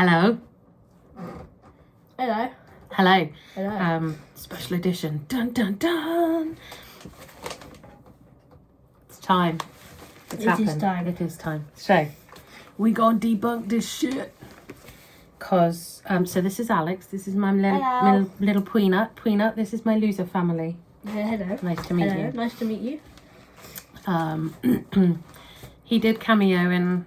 Hello. Hello. Hello. Hello. Special edition. Dun dun dun. It's time. It's happened. It is time. It is time. So, we gonna debunk this shit. Cause so this is Alex. This is my little Peanut. Peanut. This is my loser family. Hello. Nice to meet Hello. you. Nice to meet you. He did cameo in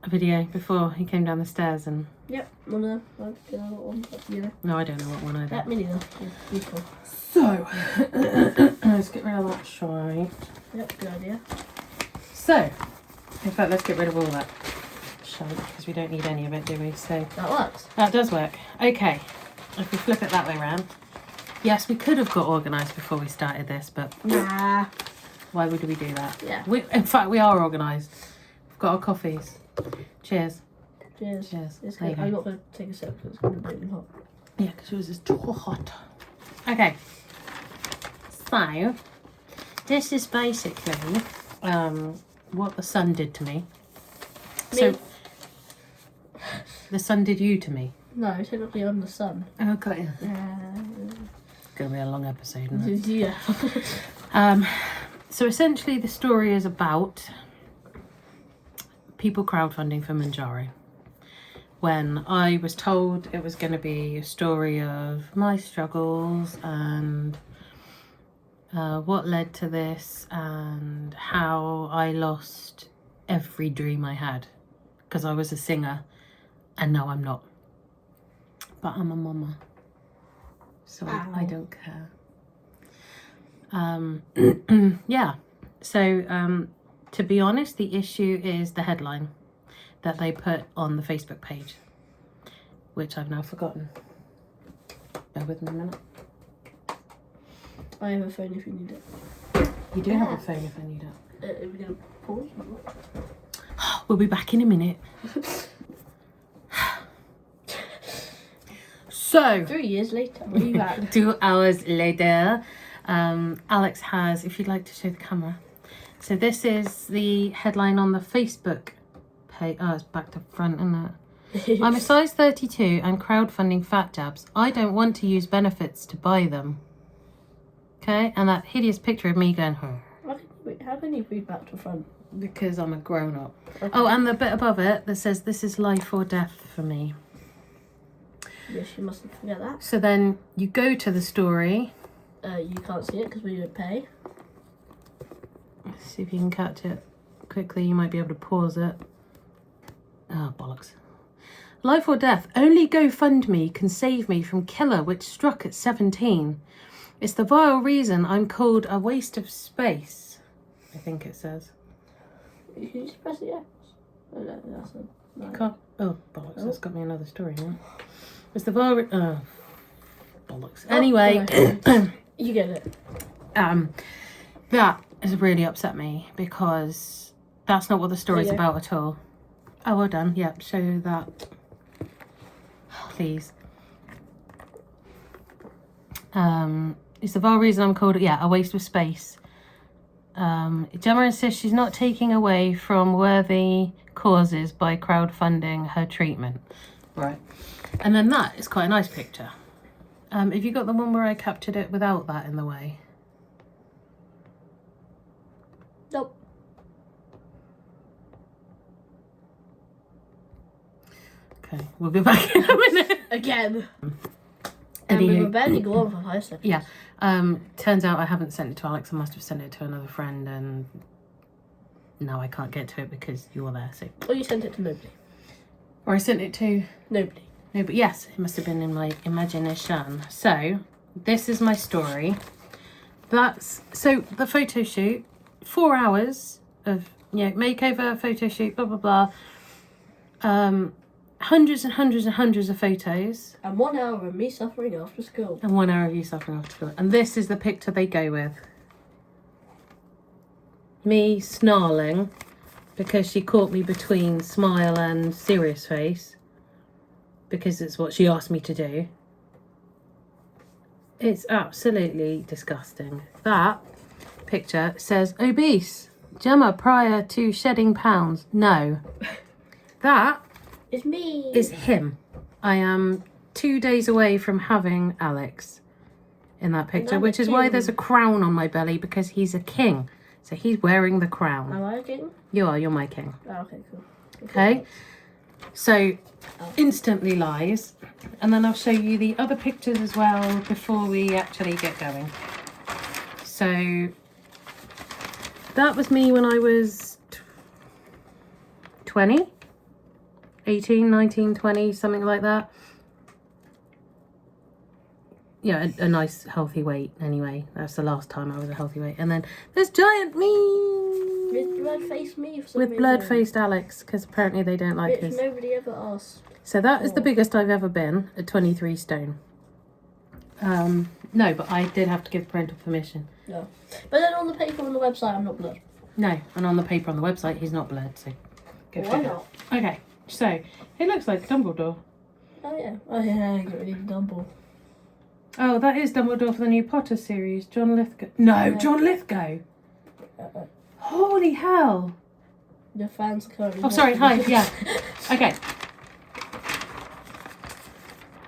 a video before he came down the stairs and. Yep, one of them. No, I don't know what one either. That mini though. Beautiful. So, let's get rid of that shite. Yep, good idea. So, in fact, let's get rid of all that shite because we don't need any of it, do we? So That works. that does work. Okay, if we flip it that way around. Yes, we could have got organised before we started this, but Nah. why would we do that? Yeah. In fact, we are organised. We've got our coffees. Cheers. Cheers. Cheers. It's There you good. go. I'm not going to take a sip because it's going to be really hot. Yeah, because yours is too hot. Okay. So, this is basically what the sun did to me. So, the sun did you to me. No, technically I'm the sun. Okay. It's going to be a long episode, isn't it? Yeah. So, essentially, the story is about people crowdfunding for Manjaro. When I was told it was going to be a story of my struggles and what led to this and how I lost every dream I had because I was a singer and now I'm not. But I'm a mama, so I don't care. Yeah, so to be honest, the issue is the headline that they put on the Facebook page, which I've now forgotten. Bear with me a minute. I have a phone if you need it. You do have a phone if I need it. Are we going to pause? We'll be back in a minute. So, 3 years later, we'll be back. 2 hours later, Alex has, if you'd like to show the camera. So this is the headline on the Facebook page. Oh, it's back to front, isn't it? I'm a size 32 and crowdfunding fat dabs. I don't want to use benefits to buy them. Okay, and that hideous picture of me going, How can you read back to front? because I'm a grown up. Okay. Oh, and the bit above it that says, this is life or death for me. Yes, you mustn't forget that. So then you go to the story. You can't see it because we don't pay. Let's see if you can catch it quickly. You might be able to pause it. Oh, bollocks. Life or death. Only GoFundMe can save me from killer which struck at 17. It's the vile reason I'm called a waste of space. I think it says. You can just press the yes. Oh, no, that's a, no. Can't. Oh, bollocks. That's got me another story now. It's the vile. Oh, bollocks. Anyway. No. You get it. That has really upset me because that's not what the story's about at all. Oh, well done. Yep, show that. Please. It's the vile reason I'm called, a waste of space. Gemma insists she's not taking away from worthy causes by crowdfunding her treatment. Right. And then that is quite a nice picture. Have you got the one where I captured it without that in the way? Nope. Okay, we'll be back in a minute. Again. And we were barely going for 5 seconds. Yeah. Turns out I haven't sent it to Alex. I must have sent it to another friend, and now I can't get to it because you're there. So. Or you sent it to nobody. Or I sent it to nobody. No, but yes, it must have been in my imagination. So this is my story. So the photo shoot, 4 hours of makeover, photo shoot, blah blah blah. Hundreds and hundreds and hundreds of photos. And 1 hour of me suffering after school. And 1 hour of you suffering after school. And this is the picture they go with. Me snarling because she caught me between smile and serious face. Because it's what she asked me to do. It's absolutely disgusting. That picture says obese. Gemma prior to shedding pounds. No. That It's me. is him. I am 2 days away from having Alex in that picture, I'm a which is why king. there's a crown on my belly, because he's a king. So he's wearing the crown. Am I a king? You're my king. Oh, okay, cool. Okay. So instantly lies. And then I'll show you the other pictures as well before we actually get going. So that was me when I was 20, 18, 19, 20, something like that. Yeah, a nice healthy weight anyway. That's the last time I was a healthy weight. And then there's giant me With blood-faced me for some with reason. blood-faced Alex, because apparently they don't like Which us. nobody ever asked. So that is the biggest I've ever been, at 23 stone. No, but I did have to give parental permission. No. But then on the paper on the website, I'm not blood. No, and on the paper on the website, he's not blood, so go Why figure. not? Okay, so it looks like Dumbledore. Oh yeah. Oh yeah, I get really dumble. Oh, that is Dumbledore for the new Potter series. John Lithgow. No, Yeah. John Lithgow. Holy hell. The fans are currently... Oh, sorry, hi, yeah. Okay.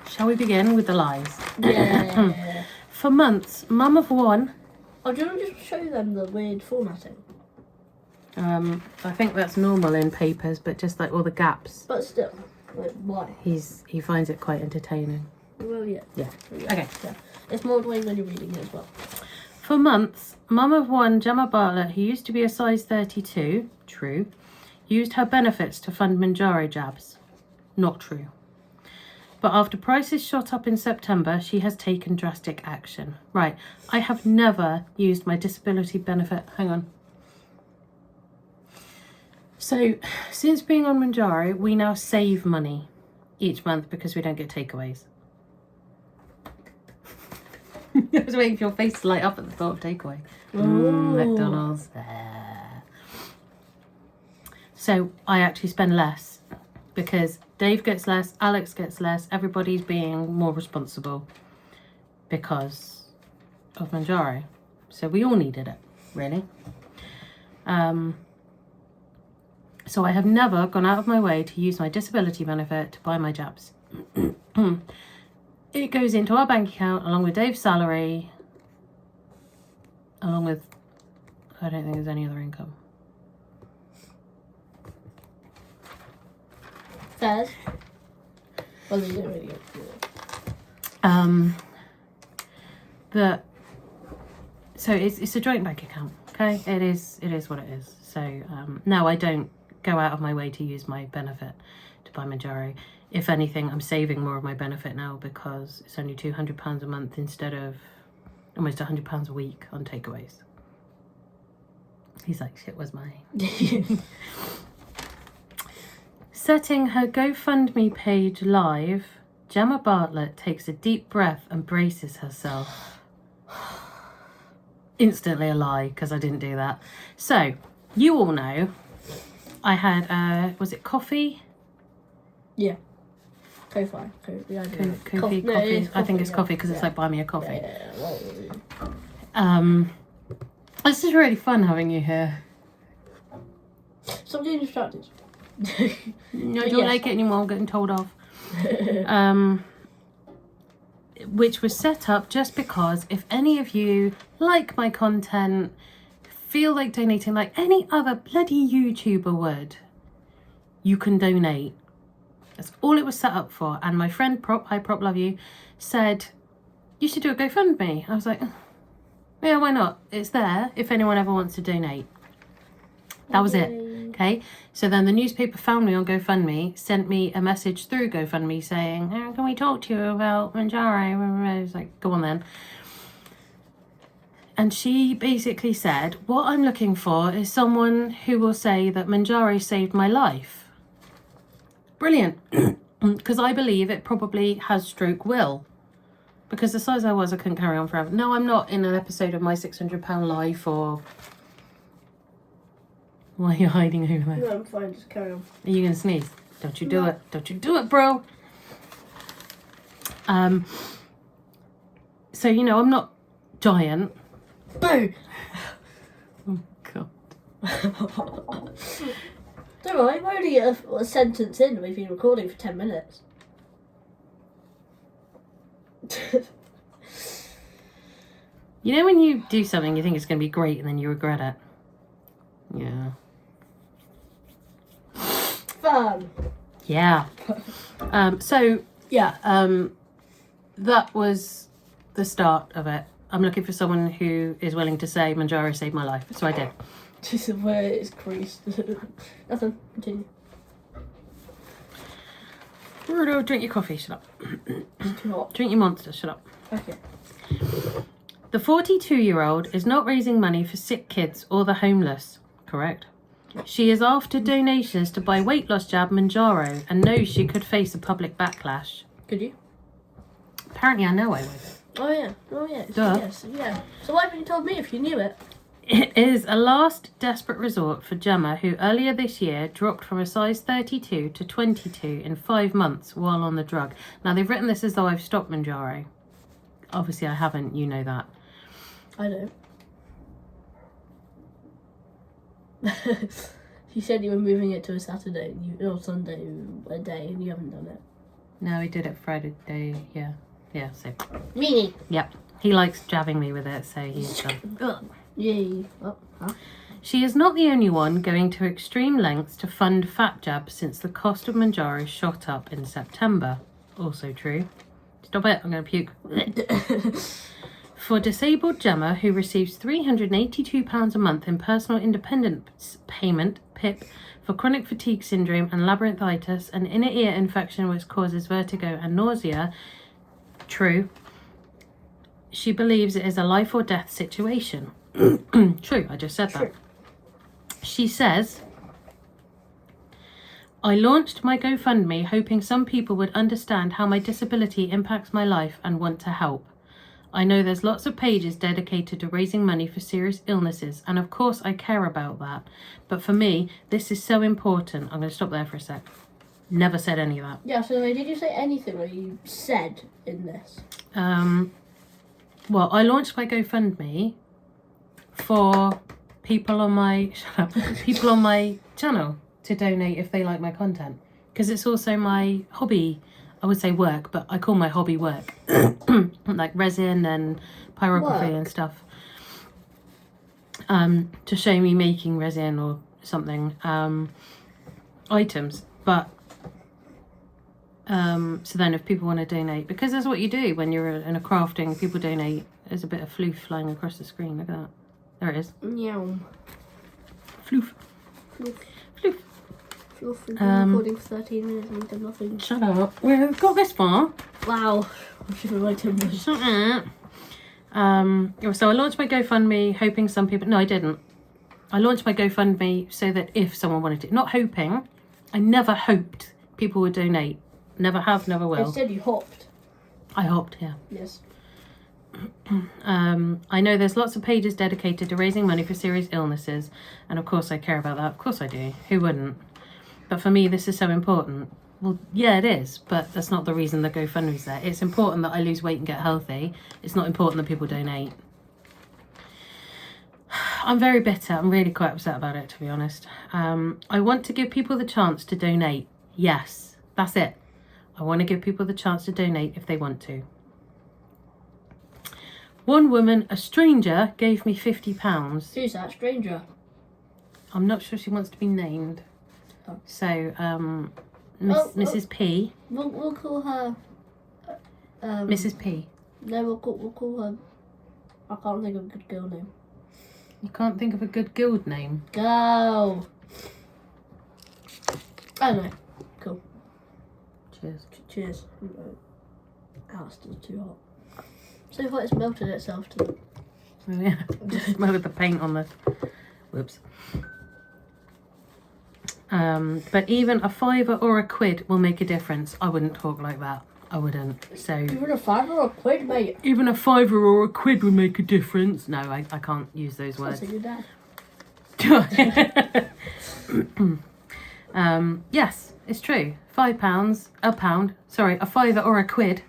Shall we begin with the lies? Yeah. For months, mum of one. Oh, do you want to just show them the weird formatting? I think that's normal in papers, but just like all the gaps, But still, like, why? he finds it quite entertaining. Well, yeah. Yeah. Okay. Yeah. It's more annoying when you're reading it as well. For months, mum of one, Gemma Bartlett, who used to be a size 32, true, used her benefits to fund Manjaro jabs. Not true. But after prices shot up in September, she has taken drastic action. Right, I have never used my disability benefit. Hang on. So, since being on Manjaro, we now save money each month because we don't get takeaways. I was waiting for your face to light up at the thought of takeaway. McDonald's. So I actually spend less because Dave gets less, Alex gets less, everybody's being more responsible because of Manjaro. So we all needed it, really. So I have never gone out of my way to use my disability benefit to buy my jabs. It goes into our bank account along with Dave's salary, along with, I don't think there's any other income. Fairs. Well, you don't really get But so it's a joint bank account, okay? It is what it is. So no, I don't go out of my way to use my benefit to buy Manjaro. If anything, I'm saving more of my benefit now because it's only £200 a month instead of almost £100 a week on takeaways. He's like, shit, where's my... Setting her GoFundMe page live, Gemma Bartlett takes a deep breath and braces herself. Instantly a lie, because I didn't do that. So, you all know, I had, was it coffee? Yeah. Ko-fi. Yeah, Coffee. No, it is I think it's yeah. coffee because it's like buy me a coffee. Well, This is really fun having you here. stop getting distracted. No, I don't like it anymore. I'm getting told off. Which was set up just because if any of you like my content, feel like donating like any other bloody YouTuber would, you can donate. That's all it was set up for. And my friend Prop, hi Prop, love you, said, you should do a GoFundMe. I was like, yeah, why not? It's there if anyone ever wants to donate. That was it. Okay. So then the newspaper found me on GoFundMe, sent me a message through GoFundMe saying, oh, can we talk to you about Manjaro? I was like, go on then. And she basically said, what I'm looking for is someone who will say that Manjaro saved my life. Brilliant. Because I believe it probably has stroke will. Because the size I was, I couldn't carry on forever. No, I'm not in an episode of My £600 Life or... Why are you hiding over there? No, I'm fine. Just carry on. Are you going to sneeze? Don't you do it. Don't you do it, bro. So, you know, I'm not giant. Boo! Oh, God. Don't worry, we're only a sentence in and we've been recording for 10 minutes. You know when you do something, you think it's going to be great, and then you regret it? Yeah. Fun. Yeah. That was the start of it. I'm looking for someone who is willing to say Manjaro saved my life, so I did. This is where it's creased. Nothing. Continue. Rudo, drink your coffee, shut up. It's too hot. Drink your monster, shut up. Okay. The 42-year-old is not raising money for sick kids or the homeless, correct? She is after donations to buy weight loss jab Manjaro and knows she could face a public backlash. Could you? Apparently I know I would. Oh yeah. Duh. Yes. Yeah. So why haven't you told me if you knew it? It is a last desperate resort for Gemma, who earlier this year dropped from a size 32 to 22 in 5 months while on the drug. Now, they've written this as though I've stopped Manjaro. Obviously, I haven't. You know that. I don't. You said you were moving it to a Saturday or Sunday a day, and you haven't done it. No, he did it Friday day. Yeah. Yeah, so. Me. Yep. He likes jabbing me with it, so he's done. Yay. Oh, huh? She is not the only one going to extreme lengths to fund fat jabs since the cost of Manjaro shot up in September. Also true. Stop it, I'm going to puke. For disabled Gemma, who receives £382 a month in personal independence payment, PIP, for chronic fatigue syndrome and labyrinthitis, an inner ear infection which causes vertigo and nausea, true, she believes it is a life or death situation. True, I just said that. She says, I launched my GoFundMe hoping some people would understand how my disability impacts my life and want to help. I know there's lots of pages dedicated to raising money for serious illnesses, and of course I care about that. But for me, this is so important. I'm going to stop there for a sec. Never said any of that. Yeah, so did you say anything that you said in this? Well, I launched my GoFundMe for people on my channel to donate if they like my content, because it's also my hobby. I would say work, but I call my hobby work. Like resin and pyrography and stuff. To show me making resin or something, items. But so then if people want to donate, because that's what you do when you're in a crafting, people donate. There's a bit of floof flying across the screen. Look at that. There it is. Meow. Floof. Floof. Floof. Floof. We've been recording for 13 minutes and we've done nothing. Shut up. We've got this far. Wow. I'm shivering my timbers. Shut up. So I launched my GoFundMe hoping some people... No, I didn't. I launched my GoFundMe so that if someone wanted to... Not hoping. I never hoped people would donate. Never have, never will. Instead you hopped. I hopped, yeah. Yes. I know there's lots of pages dedicated to raising money for serious illnesses, and of course I care about that. Of course I do. Who wouldn't? But for me, this is so important. Well, yeah, it is, but that's not the reason the GoFundMe's there. It's important that I lose weight and get healthy. It's not important that people donate. I'm very bitter. I'm really quite upset about it, to be honest. I want to give people the chance to donate. Yes, that's it. I want to give people the chance to donate if they want to. One woman, a stranger, gave me £50. Who's that stranger? I'm not sure she wants to be named. Oh. So, Mrs. P. We'll call her... Mrs. P. No, we'll call her... I can't think of a good girl name. You can't think of a good guild name? Go! I don't know. Cool. Cheers. Cheers. Oh, it's still too hot. So hot it's melted itself too. Oh, yeah. Smell of the paint on the... Whoops. But even a fiver or a quid will make a difference. I wouldn't talk like that. I wouldn't. So even a fiver or a quid, mate. Even a fiver or a quid would make a difference. No, I can't use those words. That's your dad. Yes, it's true. £5, a fiver or a quid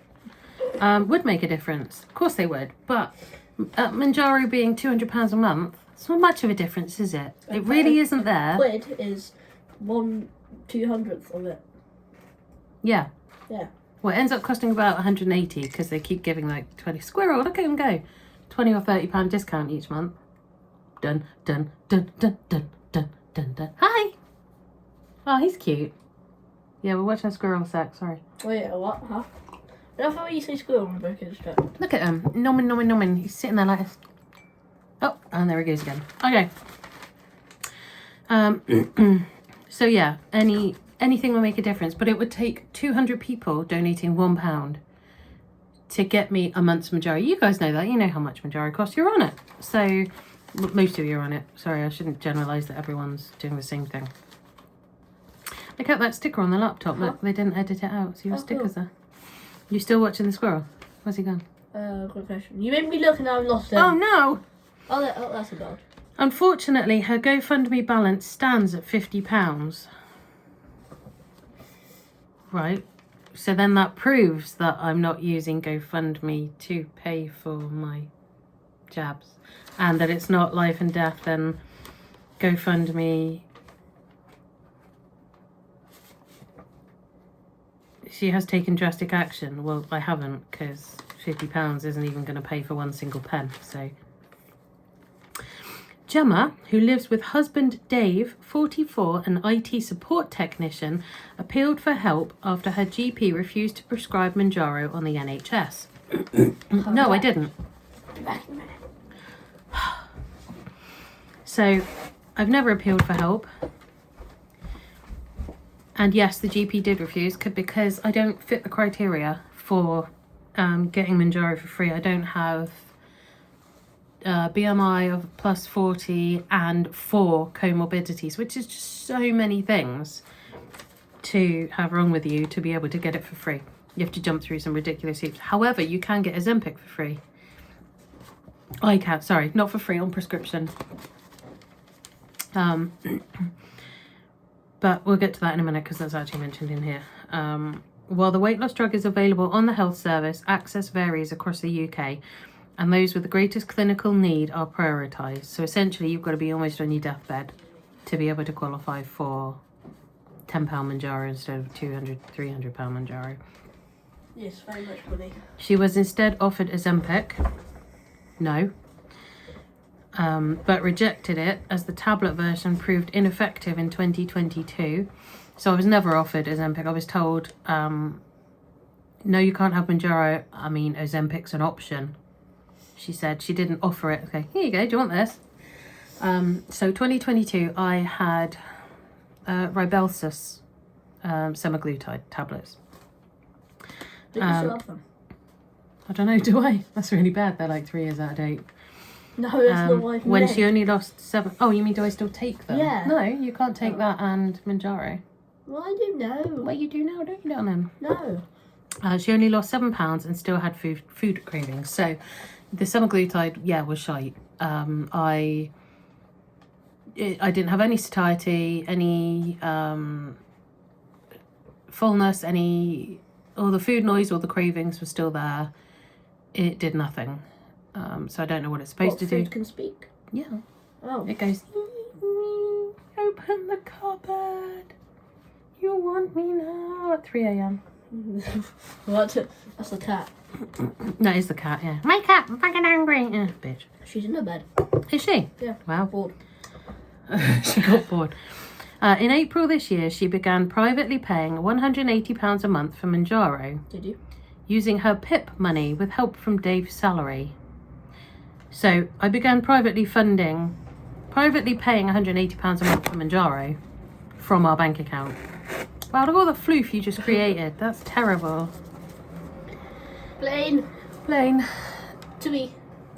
would make a difference. Of course they would. But Manjaro being £200 a month, it's not much of a difference, is it? It really isn't there. Quid is 1/200th of it. Yeah. Yeah. Well, it ends up costing about 180 because they keep giving like 20. Squirrel, look at him go. 20 or 30 pound discount each month. Dun, dun, dun, dun, dun, dun, dun, dun. Hi! Oh, he's cute. Yeah, we're watching a squirrel sec, sorry. Oh yeah, what? Huh? I thought you say squirrel on the book is straight. Look at him. Nomin, nomin, nomin. He's sitting there like this. Oh, and there he goes again. Okay. So yeah, anything will make a difference, but it would take 200 people donating £1 to get me a month's Manjaro. You guys know that. You know how much Manjaro costs. You're on it. So most of you are on it. Sorry, I shouldn't generalise that everyone's doing the same thing. Look at that sticker on the laptop. Look, they didn't edit it out. See your stickers there. You still watching the squirrel? Where's he gone? Good question. You made me look and I've lost it. Oh no! Oh, that's a dog. Unfortunately, her GoFundMe balance stands at £50. Right. So then that proves that I'm not using GoFundMe to pay for my jabs. And that it's not life and death, then GoFundMe... She has taken drastic action. Well, I haven't, because £50 isn't even going to pay for one single pen, so... Gemma, who lives with husband Dave, 44, an IT support technician, appealed for help after her GP refused to prescribe Manjaro on the NHS. No, I didn't. So, I've never appealed for help. And yes, the GP did refuse because I don't fit the criteria for getting Manjaro for free. I don't have BMI of plus 40 and 4 comorbidities, which is just so many things to have wrong with you to be able to get it for free. You have to jump through some ridiculous hoops. However, you can get Ozempic for free. I can, sorry, not for free, on prescription. But we'll get to that in a minute because that's actually mentioned in here. While the weight loss drug is available on the health service, access varies across the UK. And those with the greatest clinical need are prioritised. So essentially, you've got to be almost on your deathbed to be able to qualify for £10 Manjaro instead of £200, £300 Manjaro. Yes, very much money. She was instead offered Ozempic. No. But rejected it as the tablet version proved ineffective in 2022. So I was never offered Ozempic. I was told, no, you can't have Manjaro. I mean, Ozempic's an option. She said she didn't offer it. Okay, here you go. Do you want this? So 2022, I had Ribelsus semaglutide tablets. Do you still have them? I don't know, do I? That's really bad. They're like 3 years out of date. No, that's not what I When meant. she only lost 7... Oh, you mean do I still take them? Yeah. No, you can't take that and Manjaro. Well, I do know. Well, you do now, don't you, darling? No. She only lost 7 pounds and still had food cravings. So the semaglutide, yeah, was shite. I didn't have any satiety, any fullness, all the food noise, all the cravings were still there. It did nothing. So I don't know what it's supposed to do. Food can speak? Yeah. Oh. It goes, open the cupboard. You want me now at 3 a.m. What? That's the cat. That is the cat, yeah. Wake up, I'm fucking angry. Yeah, bitch. She's in her bed. Is she? Yeah. Wow. Bored. She got bored. In April this year, she began privately paying £180 a month for Manjaro. Did you? Using her PIP money with help from Dave's salary. So I began privately paying £180 a month for Manjaro from our bank account. Wow, look at all the floof you just created. That's terrible. Plain. To me.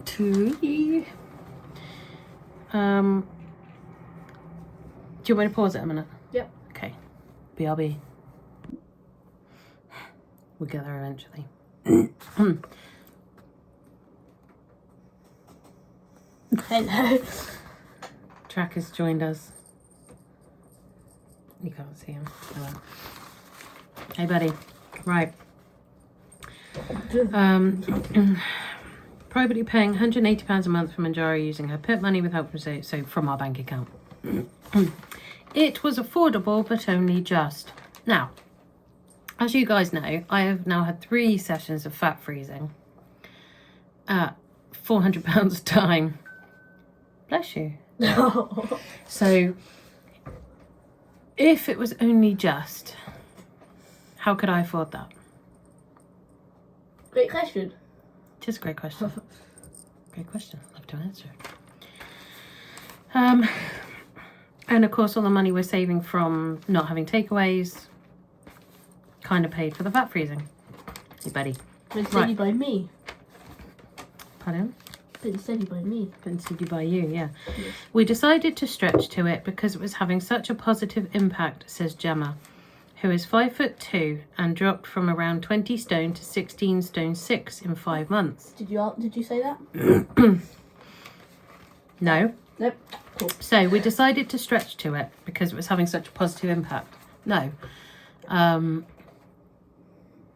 To you. Do you want me to pause it a minute? Yep. Okay. BRB. We'll get there eventually. Hello. Track has joined us. You can't see him. Hello. Hey, buddy. Right. Privately paying £180 a month for Manjaro using her PIP money with help from our bank account. It was affordable, but only just. Now, as you guys know, I have now had 3 sessions of fat freezing at £400 a time. Bless you. So if it was only just, how could I afford that? Great question. Just a great question. Great question. Love to answer it. And of course, all the money we're saving from not having takeaways kind of paid for the fat freezing. Hey, buddy. Been steady by me. Pardon? Been steady by me. Been steady by you, yeah. Yes. We decided to stretch to it because it was having such a positive impact, says Gemma, who is 5'2" and dropped from around 20 stone to 16 stone 6 in 5 months. Did you say that? No. Nope. Cool. So we decided to stretch to it because it was having such a positive impact. No.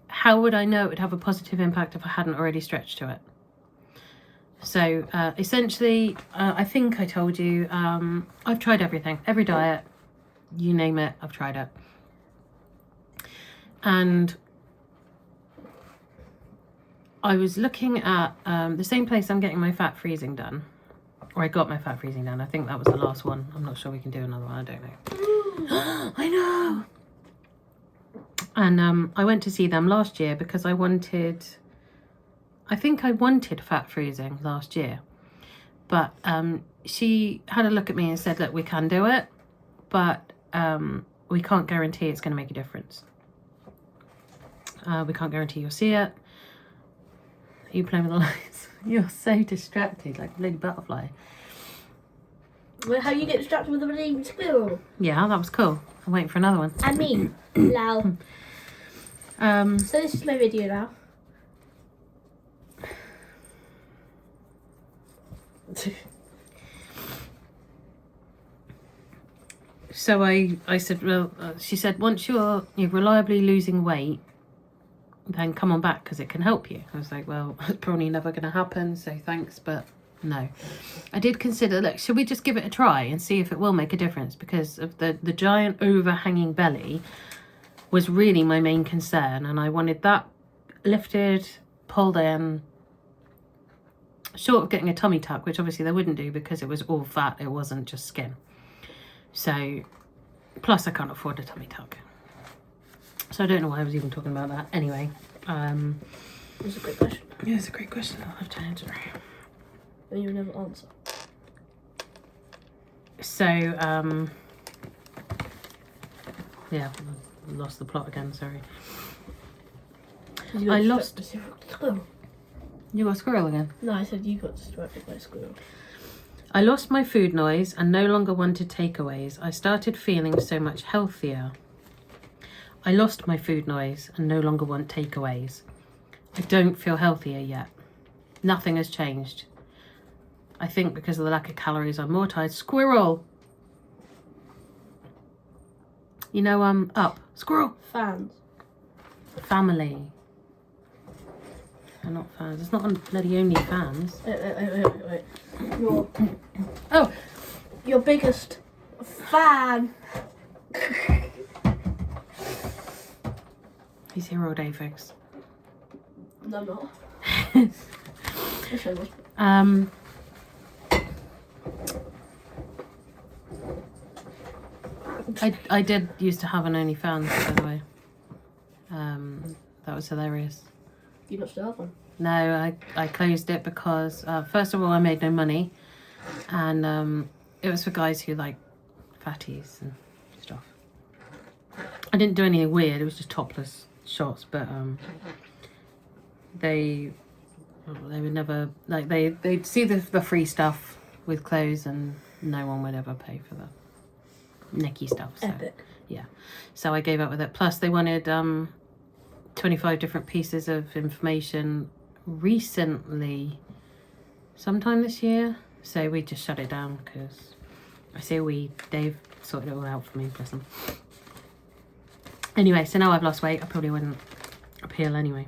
How would I know it would have a positive impact if I hadn't already stretched to it? So essentially, I think I told you, I've tried everything, every diet, you name it, I've tried it. And I was looking at the same place I'm getting my fat freezing done. Or I got my fat freezing done. I think that was the last one. I'm not sure we can do another one. I don't know. I know. And I went to see them last year because I wanted fat freezing last year. But she had a look at me and said, look, we can do it, but we can't guarantee it's going to make a difference. We can't guarantee you'll see it. Are you playing with the lights? You're so distracted, like a little butterfly. Well, how you get distracted with a bloody squirrel? Yeah, that was cool. I'm waiting for another one. And me. Loud. So this is my video now. So I said, well, she said, once you're reliably losing weight, then come on back because it can help you. I was like, well, it's probably never going to happen, so thanks, but no. I did consider, look, should we just give it a try and see if it will make a difference? Because of the giant overhanging belly was really my main concern, and I wanted that lifted, pulled in, short of getting a tummy tuck, which obviously they wouldn't do because it was all fat, it wasn't just skin. So, plus I can't afford a tummy tuck. So I don't know why I was even talking about that. Anyway. It's a great question. Yeah, it's a great question. I'll have to answer. And you never answer. So, yeah, I lost the plot again, sorry. I lost... Squirrel. You got a squirrel again? No, I said you got distracted by a squirrel. I lost my food noise and no longer wanted takeaways. I started feeling so much healthier. I lost my food noise and no longer want takeaways. I don't feel healthier yet. Nothing has changed. I think because of the lack of calories, I'm more tired. Squirrel! You know, up. Squirrel! Fans. Family. They're not fans. It's not on bloody only fans. Wait. Oh! Your biggest fan. He's here all day, folks. No, I'm not. Wish I was. I did used to have an OnlyFans, by the way. That was hilarious. You not still have one? No, I closed it because first of all I made no money, and it was for guys who like fatties and stuff. I didn't do anything weird. It was just topless shots, but they would never like they'd see the free stuff with clothes, and no one would ever pay for the necky stuff. So Epic. yeah, so I gave up with it. Plus they wanted 25 different pieces of information recently, sometime this year. So we just shut it down because Dave sorted it all out for me, bless him. Anyway, so now I've lost weight. I probably wouldn't appeal anyway.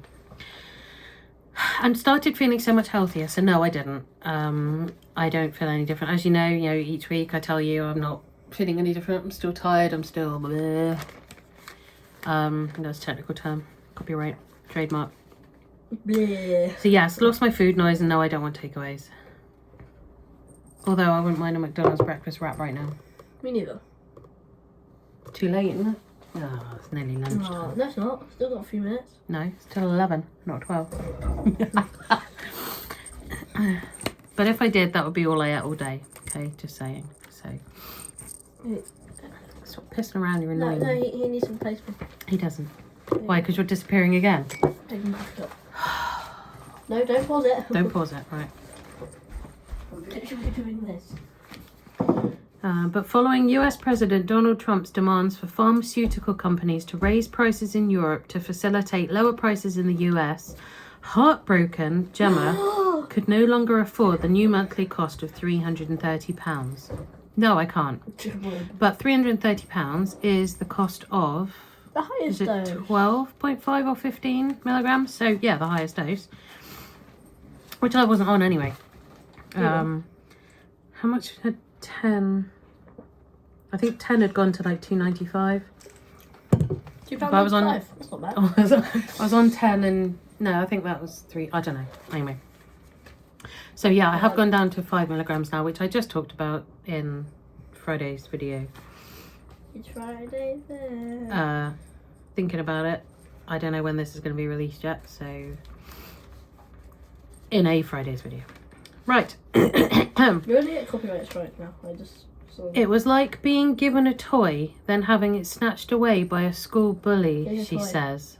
And started feeling so much healthier. So no, I didn't. I don't feel any different. As you know, each week I tell you I'm not feeling any different. I'm still tired. I'm still bleh. That's a technical term. Copyright. Trademark. Bleh. So yes, lost my food noise, and no, I don't want takeaways. Although I wouldn't mind a McDonald's breakfast wrap right now. Me neither. Too late, isn't it? Oh, it's nearly lunchtime. No, that's not. Still got a few minutes. No, it's till 11, not 12. But if I did, that would be all I ate all day. Okay, just saying. So, stop pissing around, you're annoying. No, he needs some replacement. He doesn't. Why? Because you're disappearing again? No, don't pause it. Don't pause it, right. It should be doing this. But following US President Donald Trump's demands for pharmaceutical companies to raise prices in Europe to facilitate lower prices in the US, heartbroken Gemma could no longer afford the new monthly cost of £330. No, I can't. But £330 is the cost of, The highest is it dose. 12.5 or 15 milligrams? So yeah, the highest dose, which I wasn't on anyway. How much had 10? I think 10 had gone to like £2.95. But I was on- That's not bad. I was on 10 and no, I think that was 3. I don't know. Anyway. So yeah, I have gone down to 5 milligrams now, which I just talked about in Friday's video. It's Friday there. Thinking about it. I don't know when this is going to be released yet, so in a Friday's video. Right. You're gonna get copyright strike now. I just saw. It was like being given a toy, then having it snatched away by a school bully, Here's she your toy. says.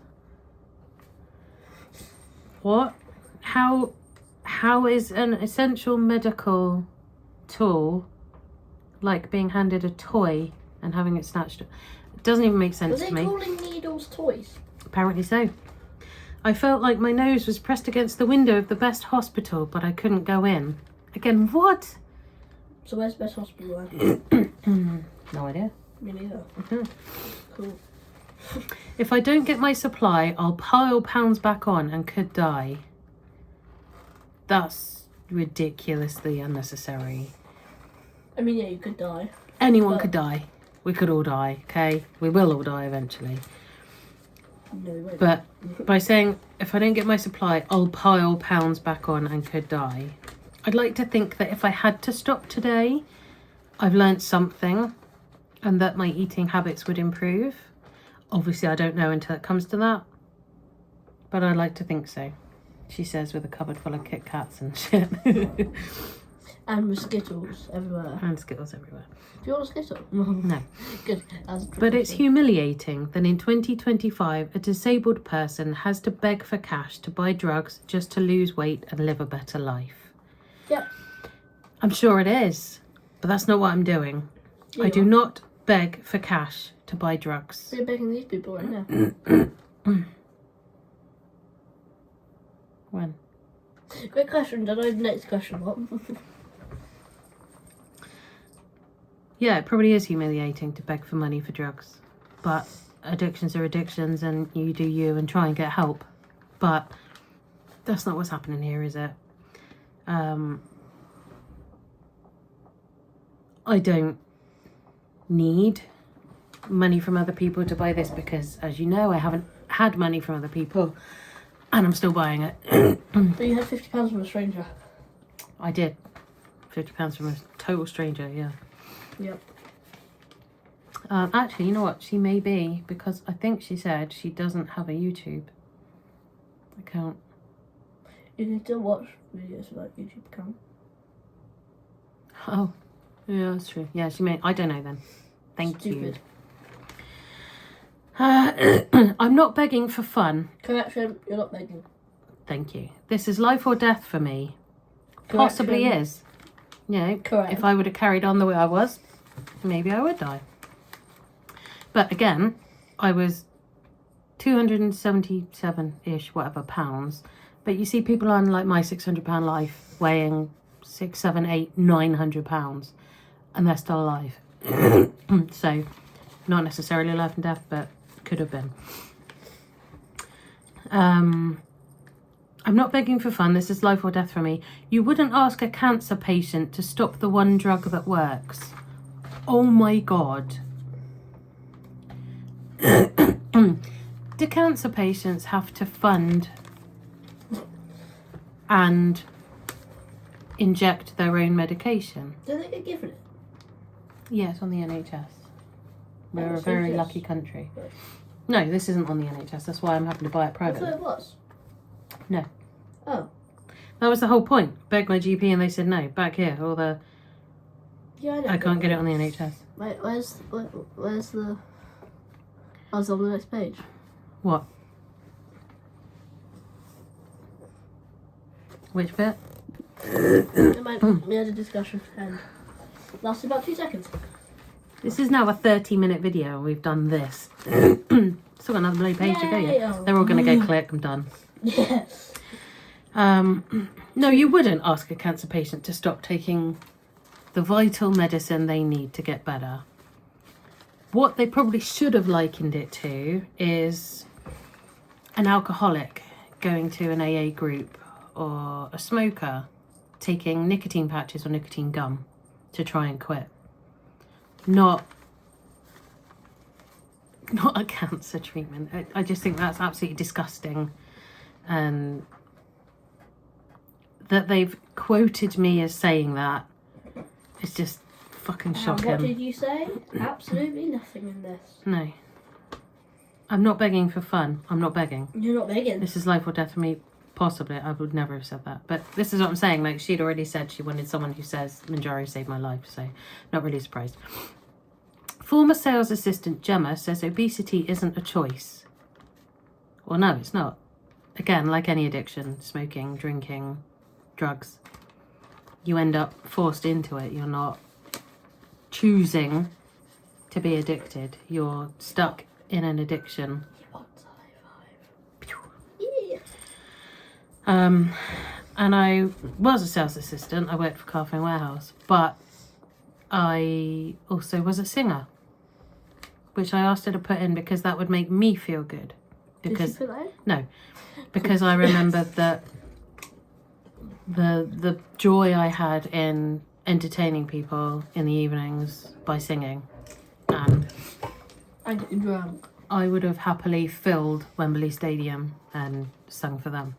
What? How is an essential medical tool like being handed a toy and having it snatched? It doesn't even make sense Was to they me. calling needles toys? Apparently so. I felt like my nose was pressed against the window of the best hospital, but I couldn't go in. Again, what? So where's the best hospital? No idea. Me neither. Cool. If I don't get my supply, I'll pile pounds back on and could die. That's ridiculously unnecessary. I mean, yeah, you could die. Anyone But- could die. We could all die, okay? We will all die eventually. No, we won't. But by saying, if I don't get my supply, I'll pile pounds back on and could die. I'd like to think that if I had to stop today, I've learnt something and that my eating habits would improve. Obviously, I don't know until it comes to that. But I'd like to think so. She says with a cupboard full of Kit Kats and shit. And with Skittles everywhere. And Skittles everywhere. Do you want a Skittle? No. Good. But it's humiliating that in 2025, a disabled person has to beg for cash to buy drugs just to lose weight and live a better life. Yep. I'm sure it is, but that's not what I'm doing. Yeah, I you do are. not beg for cash to buy drugs. We're begging these people right now. When? Great question. Then I have the next question. What? Yeah, it probably is humiliating to beg for money for drugs. But addictions are addictions and you do you and try and get help. But that's not what's happening here, is it? I don't need money from other people to buy this because, as you know, I haven't had money from other people and I'm still buying it. So you had £50 from a stranger. I did. £50 from a total stranger, yeah. Yep. Actually, you know what? She may be, because I think she said she doesn't have a YouTube account. You can still watch videos without YouTube account. Oh, yeah, that's true. Yeah, she may. I don't know then. Thank Stupid. you. I'm not begging for fun. Correction, you're not begging. Thank you. This is life or death for me. Possibly Correction. is. You know, Correct. if I would have carried on the way I was, maybe I would die. But again, I was 277-ish, whatever, pounds. But you see people on like my 600-pound life weighing 6, 7, 8, 900 pounds, and they're still alive. So, not necessarily life and death, but could have been. I'm not begging for fun. This is life or death for me. You wouldn't ask a cancer patient to stop the one drug that works. Oh my God. Do cancer patients have to fund and inject their own medication? Do they get given it? Yes, on the NHS. We're Oh, a so very yes. lucky country. Right. No, this isn't on the NHS. That's why I'm having to buy it I privately. thought it was. No. Oh. That was the whole point. Begged my GP and they said no. Back here, all the... Yeah, I know. I can't get it on the NHS. Wait, where's the... I was on the next page. What? Which bit? We had a discussion and lasted about 2 seconds. This is now a 30-minute video and we've done this. Still got another bloody page to go Yay. yet. They're all going to go click. I'm done. Yes. No, you wouldn't ask a cancer patient to stop taking the vital medicine they need to get better. What they probably should have likened it to is an alcoholic going to an AA group, or a smoker taking nicotine patches or nicotine gum to try and quit. Not a cancer treatment. I just think that's absolutely disgusting. And that they've quoted me as saying that is just fucking shocking. What did you say? Absolutely nothing in this. No. I'm not begging for fun. I'm not begging. You're not begging. This is life or death for me. Possibly. I would never have said that. But this is what I'm saying. Like, she'd already said she wanted someone who says Manjari saved my life. So, not really surprised. Former sales assistant Gemma says obesity isn't a choice. Well, no, it's not. Again, like any addiction, smoking, drinking, drugs, you end up forced into it. You're not choosing to be addicted. You're stuck in an addiction. Yeah. And I was a sales assistant. I worked for Carphone Warehouse, but I also was a singer, which I asked her to put in because that would make me feel good. Because Did she put that in? no, because I remembered that the joy I had in entertaining people in the evenings by singing, and getting drunk. I would have happily filled Wembley Stadium and sung for them.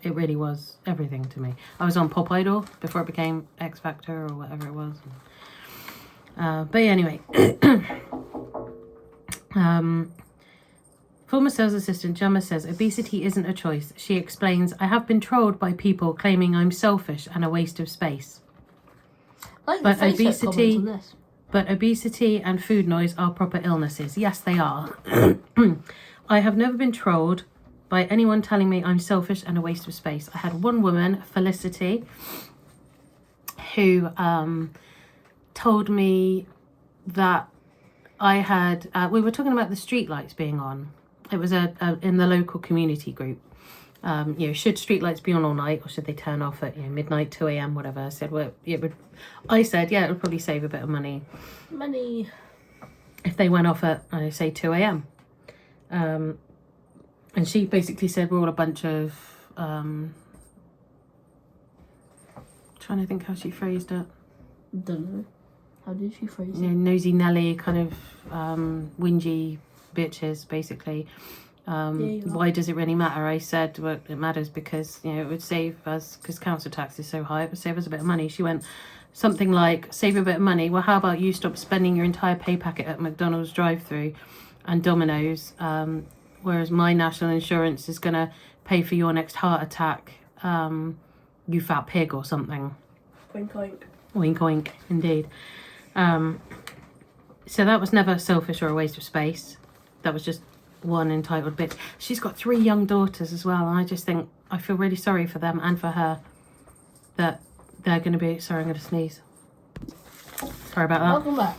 It really was everything to me. I was on Pop Idol before it became X Factor or whatever it was. But anyway, former sales assistant Gemma says obesity isn't a choice. She explains, I have been trolled by people claiming I'm selfish and a waste of space. I like But the Facebook obesity- comments on this. But obesity and food noise are proper illnesses. Yes, they are. I have never been trolled by anyone telling me I'm selfish and a waste of space. I had one woman, Felicity, who told me that I had... we were talking about the streetlights being on. It was in the local community group. Should streetlights be on all night or should they turn off at midnight, 2 a.m, whatever? I said, well, it would probably save a bit of money. Money. If they went off at, I say, 2 a.m. And she basically said we're all a bunch of, trying to think how she phrased it. Don't know. How did she phrase it? Nosy Nelly, kind of whingy bitches, basically. Why does it really matter? I said, well, it matters because, it would save us, because council tax is so high, it would save us a bit of money. She went something like, save a bit of money. Well, how about you stop spending your entire pay packet at McDonald's drive-thru and Domino's, whereas my national insurance is going to pay for your next heart attack, you fat pig or something. Oink oink. Wink oink, indeed. So that was never selfish or a waste of space. That was just one entitled bitch. She's got 3 young daughters as well, and I just think I feel really sorry for them and for her that they're going to be... Sorry, I'm going to sneeze. Sorry about that. Welcome back.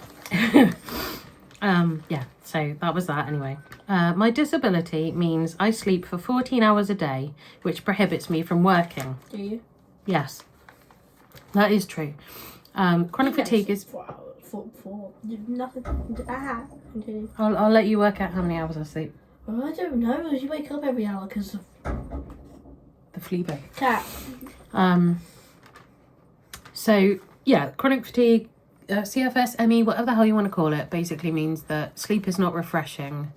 Yeah, so that was that anyway. My disability means I sleep for 14 hours a day, which prohibits me from working. Do you? Yes, that is true. Chronic fatigue is... 4 hours. 4. Nothing. Continue. I'll let you work out how many hours I sleep. Well, I don't know. You wake up every hour because of The flea bag. cat. So, yeah, chronic fatigue, CFS, ME, whatever the hell you want to call it, basically means that sleep is not refreshing.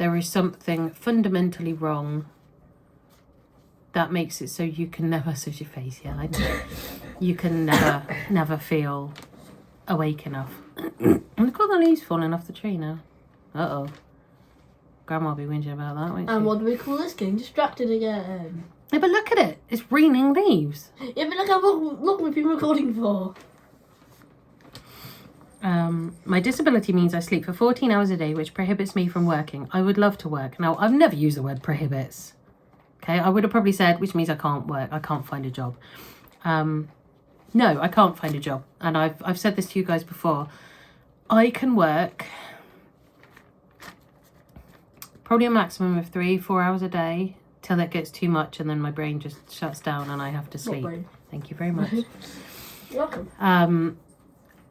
there is something fundamentally wrong that makes it so you can never, so your face, yeah, I know. You can never feel awake enough. And look at all the leaves falling off the tree now. Uh-oh. Grandma'll be whinging about that, won't she? And what do we call this? Getting distracted again. Yeah, but look at it. It's raining leaves. Yeah, but look how long we've been recording for. My disability means I sleep for 14 hours a day, which prohibits me from working. I would love to work. Now, I've never used the word prohibits. Okay, I would have probably said, which means I can't work. I can't find a job. No, I can't find a job. And I've said this to you guys before. I can work probably a maximum of 3-4 hours a day till it gets too much, and then my brain just shuts down and I have to sleep. Thank you very much. You're welcome.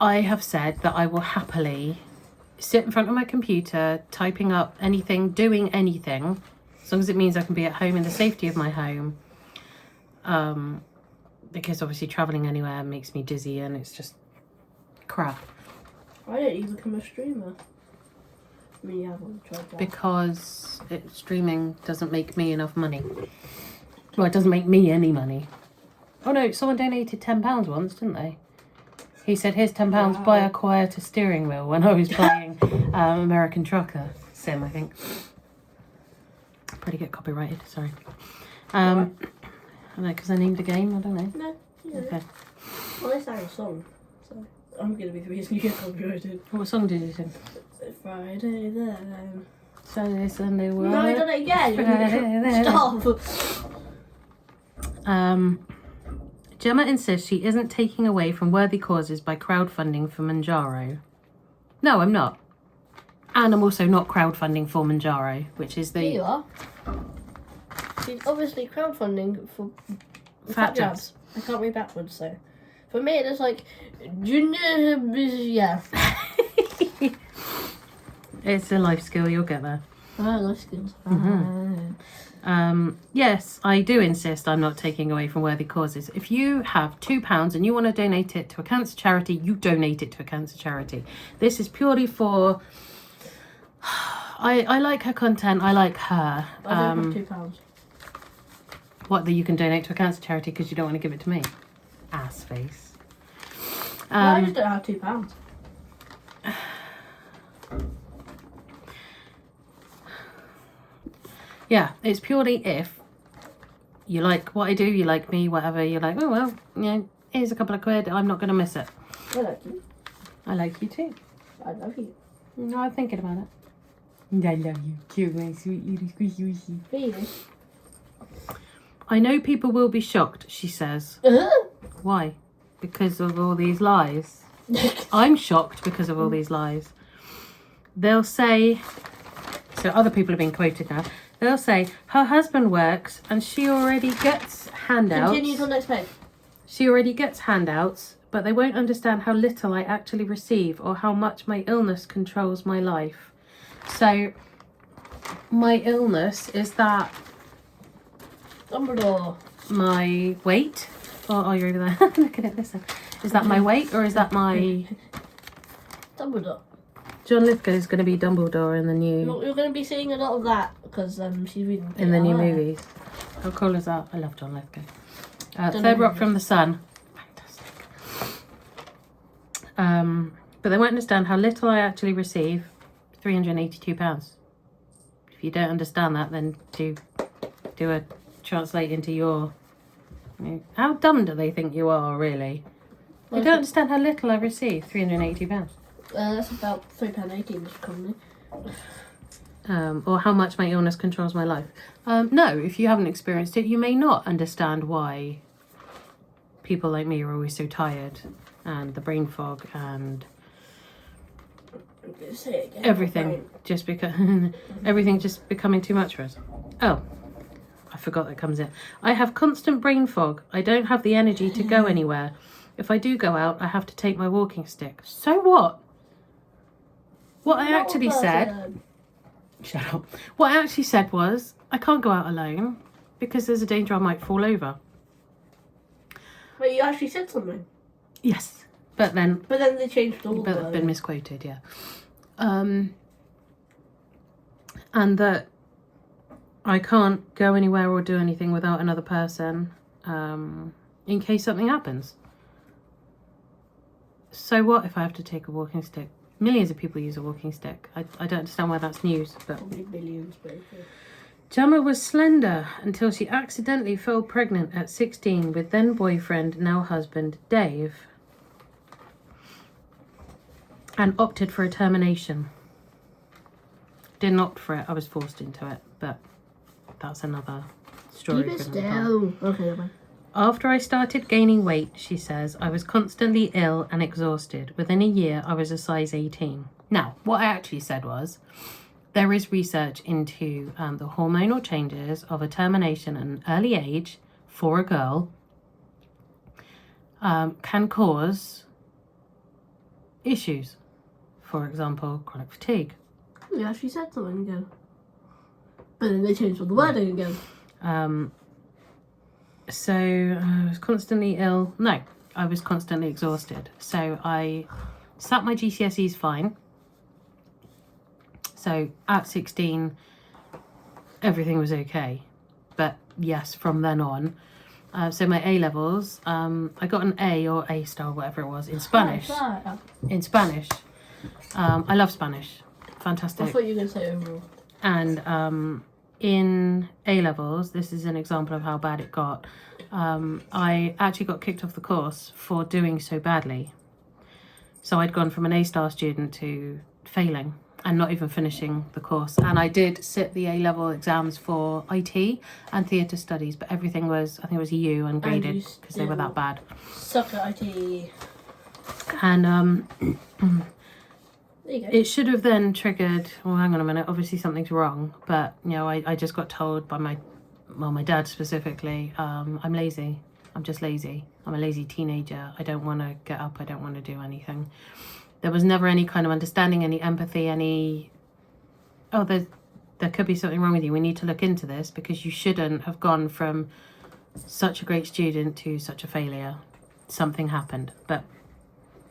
I have said that I will happily sit in front of my computer, typing up anything, doing anything, as long as it means I can be at home in the safety of my home. Because obviously travelling anywhere makes me dizzy and it's just crap. Why don't you become a streamer? I mean, you haven't tried that. Because streaming doesn't make me enough money. Well, it doesn't make me any money. Oh no, someone donated £10 once, didn't they? He said, here's £10, Wow. buy a quieter steering wheel, when I was playing American Trucker Sim, I think. Probably get copyrighted, sorry. I don't know, because I named the game, I don't know. No, yeah. Okay. Well, they sang a song, so I'm going to be the reason you get copyrighted. What song did you sing? Friday then. Saturday, Sunday, what? No, I done it again. Friday, Stop. Gemma insists she isn't taking away from worthy causes by crowdfunding for Manjaro. No, I'm not. And I'm also not crowdfunding for Manjaro, which is the... Here you are. She's obviously crowdfunding for Fat Jabs. I can't read backwards, so. For me, it's like... Yeah. It's a life skill, you'll get there. Life skills. Yes, I do insist I'm not taking away from worthy causes. If you have £2 and you want to donate it to a cancer charity, you donate it to a cancer charity. This is purely for... I like her content, I like her. I don't have £2. What, that you can donate to a cancer charity because you don't want to give it to me? Ass face. I just don't have £2. Yeah, it's purely if you like what I do, you like me, whatever, you're like, oh well, yeah, here's a couple of quid, I'm not going to miss it. I like you. I like you too. I love you. No, I'm thinking about it. I love you too, my sweet little squishy. Really? I know people will be shocked, she says. Why? Because of all these lies. I'm shocked because of all these lies. They'll say, so other people are being quoted now, they'll say, her husband works and she already gets handouts. Continue till next page. She already gets handouts, but they won't understand how little I actually receive or how much my illness controls my life. So, my illness, is that Dumbledore. my weight? Oh, you're over there. Look at it, listen. Is that my weight or is that my... Dumbledore. John Lithgow is going to be Dumbledore in the new... You're going to be seeing a lot of that because she's reading in the new Peter movies. How cool is that? I love John Lithgow. Don't Third know Rock who from the Sun. Fantastic. But they won't understand how little I actually receive. £382. If you don't understand that, then do a translate into your... How dumb do they think you are, really? They don't understand how little I receive. £382. That's about £3.80 this company. Or how much my illness controls my life. No, if you haven't experienced it, you may not understand why people like me are always so tired, and the brain fog, and Say it again. everything just because everything just becoming too much for us. Oh, I forgot that comes in. I have constant brain fog. I don't have the energy to go anywhere. If I do go out, I have to take my walking stick. So what? What I actually said... Shut up. What I actually said was, I can't go out alone because there's a danger I might fall over. Wait, you actually said something? Yes. But then they changed all but the... been misquoted, yeah. and that I can't go anywhere or do anything without another person in case something happens. So what if I have to take a walking stick? Millions of people use a walking stick. I don't understand why that's news, but... Probably billions, but okay. Gemma was slender until she accidentally fell pregnant at 16 with then boyfriend, now husband, Dave, and opted for a termination. Didn't opt for it, I was forced into it, but that's another story. Keep it for another time. down. Okay, bye. After I started gaining weight, she says, I was constantly ill and exhausted. Within a year, I was a size 18. Now, what I actually said was, there is research into the hormonal changes of a termination at an early age for a girl can cause issues. For example, chronic fatigue. Yeah, she said something again. But then they changed all the wording again. So I was constantly ill. No, I was constantly exhausted. So I sat my GCSEs fine. So at 16, everything was okay. But yes, from then on. So my A-levels, I got an A or A star, whatever it was, in Spanish. In Spanish. I love Spanish. Fantastic. I thought you were going to say overall. And in A-levels, this is an example of how bad it got. I actually got kicked off the course for doing so badly. So I'd gone from an A-star student to failing and not even finishing the course. And I did sit the A-level exams for IT and theatre studies, but everything was, I think it was U and graded because they were that bad. Suck at IT. And there you go. it should have then triggered, well, hang on a minute, obviously something's wrong. But, you know, I just got told by my dad specifically, I'm lazy. I'm just lazy. I'm a lazy teenager. I don't want to get up. I don't want to do anything. There was never any kind of understanding, any empathy, any, oh, there could be something wrong with you. We need to look into this because you shouldn't have gone from such a great student to such a failure. Something happened, but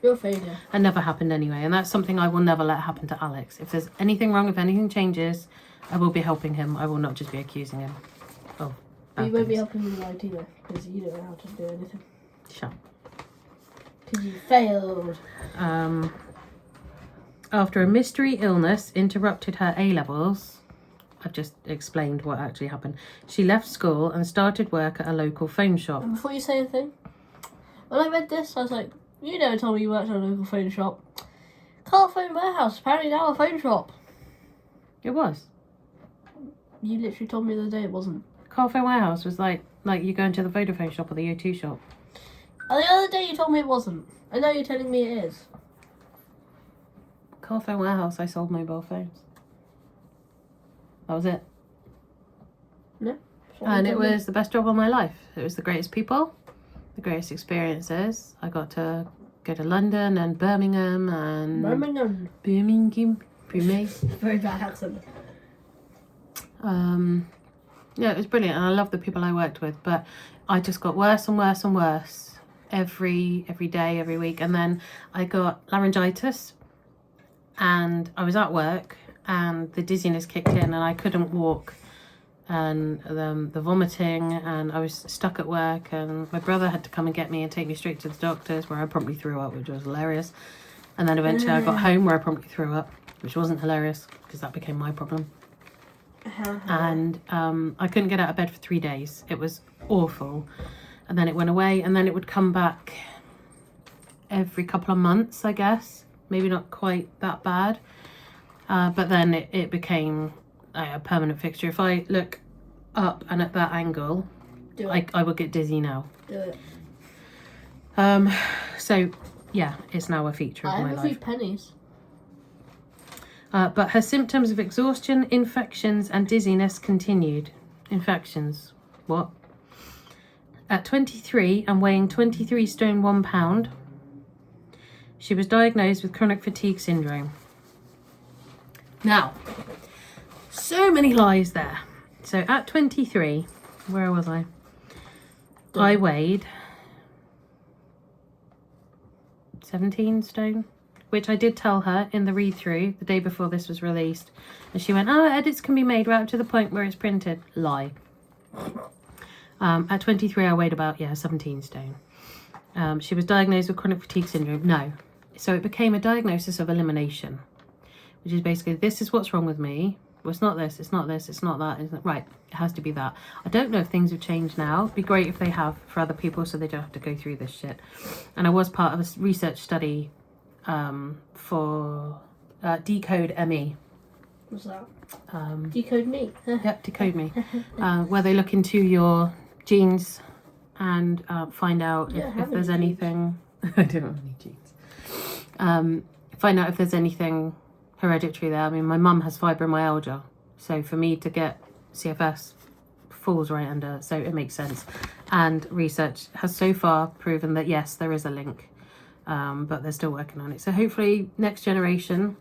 You're a failure. it never happened anyway. And that's something I will never let happen to Alex. If there's anything wrong, if anything changes, I will be helping him. I will not just be accusing him of bad You won't be things. helping me with IT though, because you don't know how to do anything. Sure. Because you failed. After a mystery illness interrupted her A-levels, I've just explained what actually happened. She left school and started work at a local phone shop. And before you say anything, when I read this, I was like, you never told me you worked at a local phone shop. Car phone warehouse, apparently now a phone shop. It was. You literally told me the other day it wasn't. Carphone Warehouse was like you go into the Vodafone shop or the O2 shop. And the other day you told me it wasn't. And now you're telling me it is. Carphone Warehouse, I sold mobile phones. That was it. No? And it was the best job of my life. It was the greatest people, the greatest experiences. I got to go to London and Birmingham and... Birmingham. Birmingham. Very bad accent. Yeah, it was brilliant, and I love the people I worked with, but I just got worse and worse and worse every day, every week. And then I got laryngitis, and I was at work, and the dizziness kicked in, and I couldn't walk, and the vomiting, and I was stuck at work, and my brother had to come and get me and take me straight to the doctors, where I promptly threw up, which was hilarious. And then eventually I got home, where I promptly threw up, which wasn't hilarious, because that became my problem. And I couldn't get out of bed for 3 days. It was awful. And then it went away, and then it would come back every couple of months, I guess. Maybe not quite that bad. But then it became a permanent fixture. If I look up and at that angle, I will get dizzy now. Do it. So, yeah, it's now a feature of my I have a few life. pennies. But her symptoms of exhaustion, infections and dizziness continued. Infections? What? At 23 and weighing 23 stone 1 pound, she was diagnosed with chronic fatigue syndrome. Now, so many lies there. So at 23, where was I? I weighed 17 stone. which I did tell her in the read-through the day before this was released. And she went, oh, edits can be made right up to the point where it's printed. Lie. At 23, I weighed about, 17 stone. She was diagnosed with chronic fatigue syndrome. No. So it became a diagnosis of elimination, which is basically, this is what's wrong with me. Well, it's not this, it's not this, it's not that. Isn't right, it has to be that. I don't know if things have changed now. It'd be great if they have for other people so they don't have to go through this shit. And I was part of a research study for Decode ME. What's that? Decode Me. Yep, Decode Me. Where they look into your genes and find out if there's anything... I don't have any genes. Find out if there's anything hereditary there. I mean, my mum has fibromyalgia, so for me to get CFS falls right under, so it makes sense. And research has so far proven that yes, there is a link, but they're still working on it. So hopefully next generation,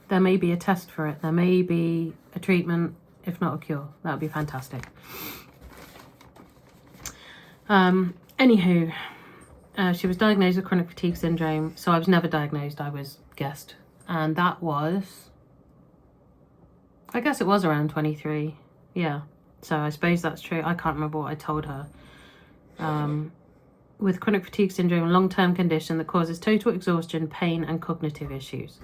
there may be a test for it. There may be a treatment, if not a cure. That would be fantastic. Anywho, she was diagnosed with chronic fatigue syndrome. So I was never diagnosed, I was guessed. And that was, I guess it was around 23. Yeah. So I suppose that's true. I can't remember what I told her. With chronic fatigue syndrome, a long-term condition that causes total exhaustion, pain, and cognitive issues.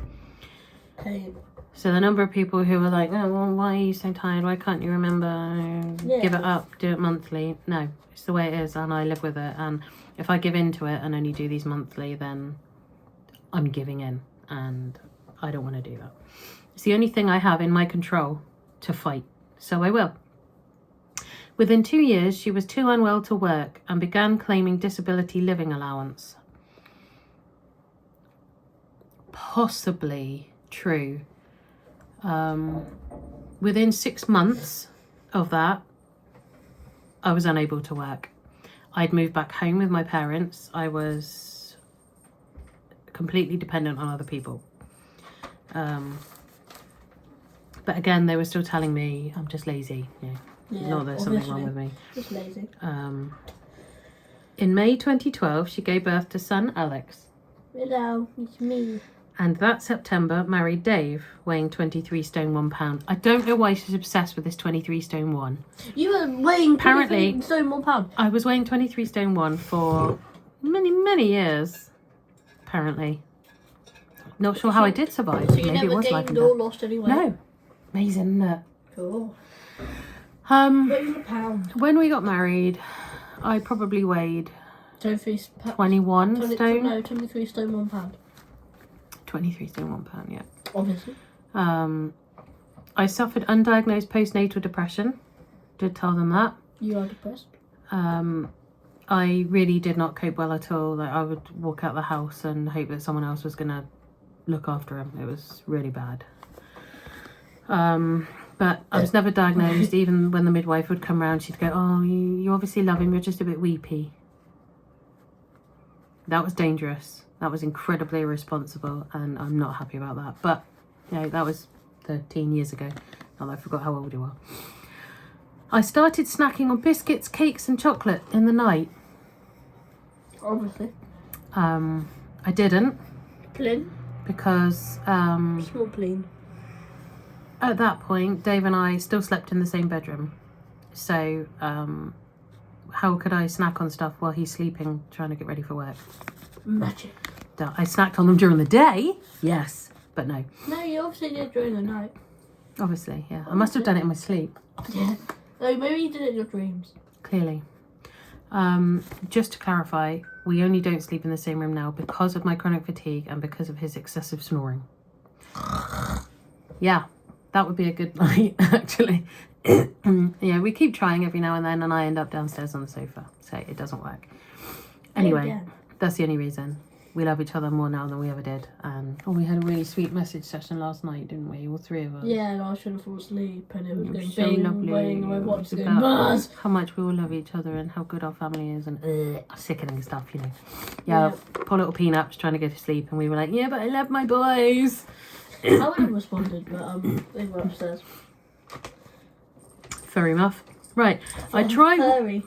Pain. So the number of people who were like, oh, well, why are you so tired? Why can't you remember? Yeah. Give it up. Do it monthly. No, it's the way it is, and I live with it. And if I give in to it and only do these monthly, then I'm giving in, and I don't want to do that. It's the only thing I have in my control to fight, so I will. Within 2 years, she was too unwell to work and began claiming disability living allowance. Possibly true. Within 6 months of that, I was unable to work. I'd moved back home with my parents. I was completely dependent on other people. But again, they were still telling me I'm just lazy. Not there's something wrong with me. Just lazy. In May 2012, she gave birth to son Alex. Hello, it's me. And that September married Dave, weighing 23 stone 1 pound. I don't know why she's obsessed with this 23 stone 1. You were weighing 23 Apparently, stone 1 pound. I was weighing 23 stone 1 for many years. Apparently. Not sure how I did survive. So you Maybe it never was like gained or lost any weight? No. Amazing, isn't it? Cool. Weighing a pound. When we got married, I probably weighed 21 stone. No, 23 stone 1 pound. 23 stone 1 pound, yeah. Obviously. I suffered undiagnosed postnatal depression. Did tell them that. You are depressed? I really did not cope well at all. Like, I would walk out the house and hope that someone else was going to look after him. It was really bad. But I was never diagnosed. Even when the midwife would come round, she'd go, oh, you obviously love him. You're just a bit weepy. That was dangerous. That was incredibly irresponsible, and I'm not happy about that. But, that was 13 years ago. Not that I forgot how old you are. I started snacking on biscuits, cakes, and chocolate in the night. Obviously. I didn't. Plain? Because Small plain. at that point, Dave and I still slept in the same bedroom. So, how could I snack on stuff while he's sleeping, trying to get ready for work? Magic. I snacked on them during the day, yes, but no. No, you obviously did during the night. Obviously, yeah. I must have done it in my sleep. Yeah. No, maybe you did it in your dreams. Clearly. Just to clarify, we only don't sleep in the same room now because of my chronic fatigue and because of his excessive snoring. Yeah, that would be a good night, actually. Yeah, we keep trying every now and then, and I end up downstairs on the sofa, so it doesn't work. Anyway, that's the only reason. We love each other more now than we ever did. And we had a really sweet message session last night, didn't we? All three of us. Yeah, and I should have fallen asleep, and it was going so bing, lovely. bing, and my watch was going About buzz. how much we all love each other and how good our family is, and sickening stuff, Yeah, poor little Peanut's trying to go to sleep, and we were like, yeah, but I love my boys. I would have responded, but they were upstairs. Fair enough. Right. I try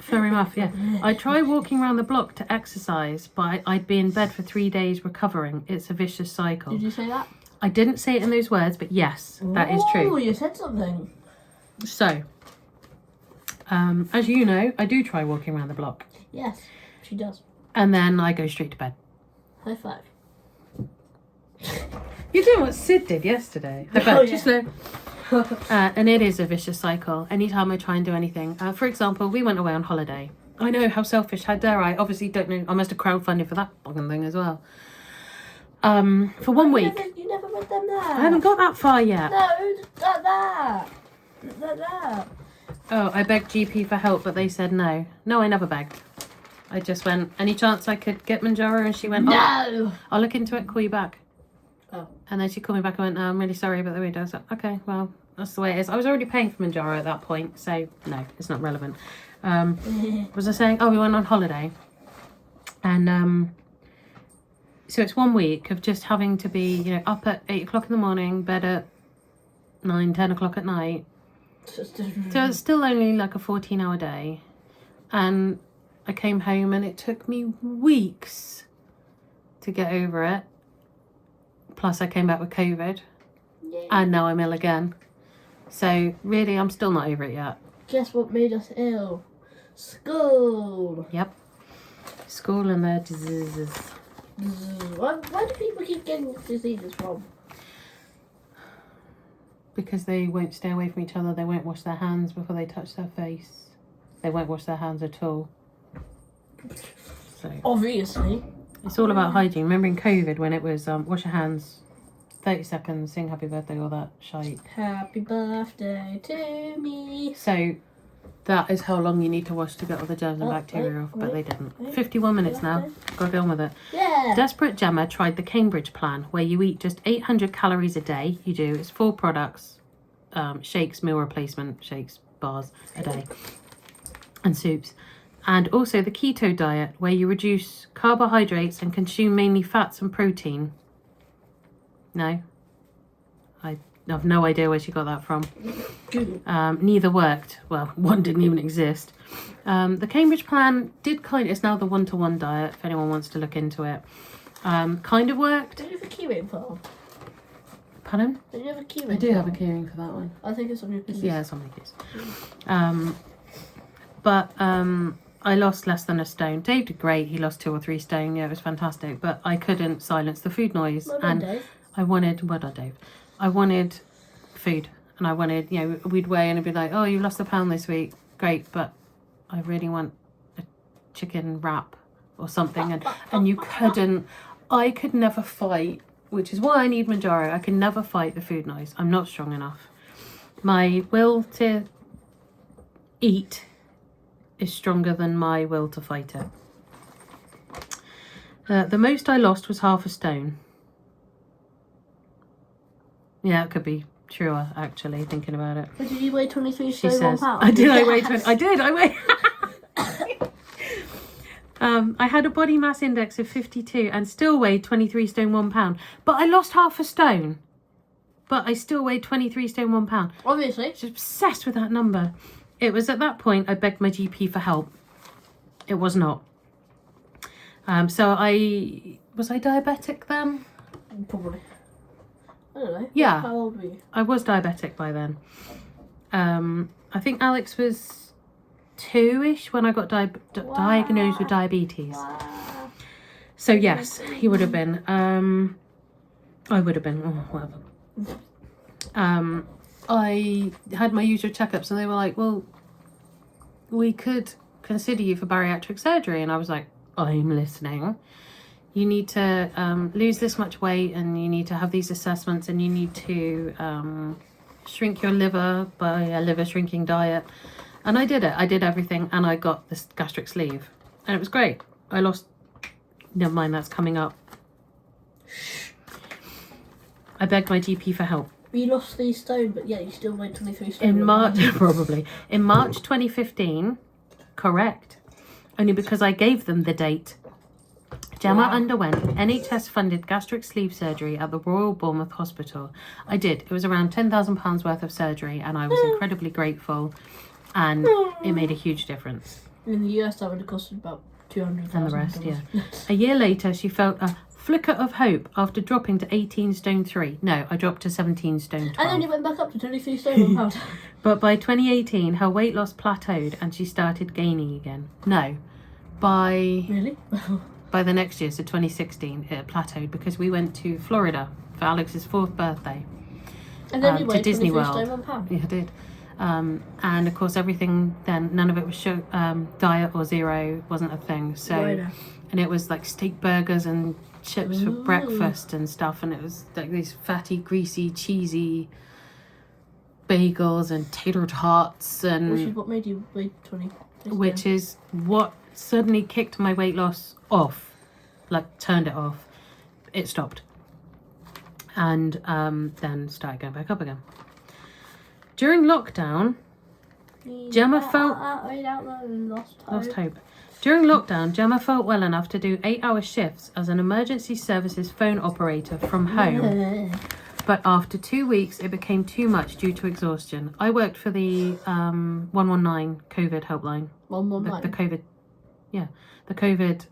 Furry muff, yeah. I try walking around the block to exercise, but I'd be in bed for 3 days recovering. It's a vicious cycle. Did you say that? I didn't say it in those words, but yes, that is true. Oh, you said something. So, as you know, I do try walking around the block. Yes, she does. And then I go straight to bed. High five. You're doing what Sid did yesterday. I bet. Oh, Just yeah. look. And it is a vicious cycle. Anytime I try and do anything. For example, we went away on holiday. I know, how selfish. How dare I? Obviously don't know. I must have crowdfunded for that fucking thing as well. For 1 week. You never read them there. I haven't got that far yet. No, that. Oh, I begged GP for help, but they said no. No, I never begged. I just went, any chance I could get Manjaro? And she went, No. oh, I'll look into it, call you back. Oh. And then she called me back and went, no, I'm really sorry about the way it does. Okay, well, that's the way it is. I was already paying for Manjaro at that point, so no, it's not relevant. Was I saying, oh, we went on holiday. And so it's 1 week of just having to be, up at 8 o'clock in the morning, bed at 9, 10 o'clock at night. So it's still only like a 14-hour day. And I came home and it took me weeks to get over it. Plus I came back with COVID. Yay. And now I'm ill again. So really, I'm still not over it yet. Guess what made us ill? School. Yep. School and their diseases. Where do people keep getting diseases from? Because they won't stay away from each other. They won't wash their hands before they touch their face. They won't wash their hands at all. So Obviously. it's all about hygiene. Remember in COVID when it was wash your hands, 30 seconds, sing happy birthday, all that shite. Happy birthday to me. So that is how long you need to wash to get all the germs and bacteria off, but they didn't. 51 minutes now. Gotta go on with it. Yeah. Desperate Gemma tried the Cambridge plan, where you eat just 800 calories a day. You do. It's 4 products, shakes, meal replacement, shakes, bars a day, and soups. And also the keto diet, where you reduce carbohydrates and consume mainly fats and protein. No? I have no idea where she got that from. Neither worked. Well, one didn't even exist. The Cambridge plan did it's now the 1-to-1 diet, if anyone wants to look into it. Kind of worked. Do you have a keyring for that? Pardon? Do you have a keyring? I do have a keyring for that one. I think it's on your piece. Yeah, it's on my case. But I lost less than a stone. Dave did great. He lost 2 or 3 stone. Yeah, it was fantastic. But I couldn't silence the food noise. Well done, Dave. I wanted, well done, Dave. I wanted food. And I wanted, we'd weigh and it'd be like, oh, you lost a pound this week. Great. But I really want a chicken wrap or something. And you couldn't, I could never fight, which is why I need Manjaro. I can never fight the food noise. I'm not strong enough. My will to eat is stronger than my will to fight it. The most I lost was half a stone. Yeah, it could be truer, actually, thinking about it. But did you weigh 23 She stone, 1 says, pound? I did, I weighed 20, I did, I weighed. I had a body mass index of 52 and still weighed 23 stone 1 pound. But I lost half a stone. But I still weighed 23 stone 1 pound. Obviously. I was obsessed with that number. It was at that point I begged my GP for help. It was not. So was I diabetic then? Probably. I don't know. Yeah. How old were you? I was diabetic by then. I think Alex was 2-ish when I got diagnosed with diabetes. Wow. So yes, he would have been. I would have been. Oh, whatever. I had my usual checkups and they were like, well, we could consider you for bariatric surgery. And I was like, I'm listening. You need to lose this much weight and you need to have these assessments and you need to shrink your liver by a liver shrinking diet. And I did it. I did everything and I got this gastric sleeve and it was great. I lost, never mind, that's coming up. I begged my GP for help. You lost 3 stone, but yeah, you still weighed 23 stone. In March, probably. In March 2015, correct. Only because I gave them the date. Gemma underwent NHS-funded gastric sleeve surgery at the Royal Bournemouth Hospital. I did. It was around £10,000 worth of surgery, and I was incredibly grateful. And it made a huge difference. In the US, that would have costed about $200,000. And the rest, yeah. A year later, she felt a flicker of hope after dropping to 18 stone 3. No, I dropped to 17 stone 12. And then you went back up to 23 stone 1 pound. But by 2018, her weight loss plateaued and she started gaining again. No, by Really? by the next year, so 2016, it plateaued because we went to Florida for Alex's 4th birthday. And then you to weighed Disney 23 World. stone 1 pound. Yeah, I did. And of course, everything then, none of it was diet or zero, wasn't a thing. So, Right. and it was like steak burgers and chips for Ooh. breakfast and stuff. And it was like these fatty, greasy, cheesy bagels and tater tots. And Which is what made you weigh 20. which is what suddenly kicked my weight loss off, like turned it off. It stopped. And then started going back up again. During lockdown, Gemma felt... Lost hope. During lockdown, Gemma felt well enough to do 8-hour shifts as an emergency services phone operator from home. But after 2 weeks, it became too much due to exhaustion. I worked for the 119 COVID helpline. 119. The COVID, yeah. The COVID,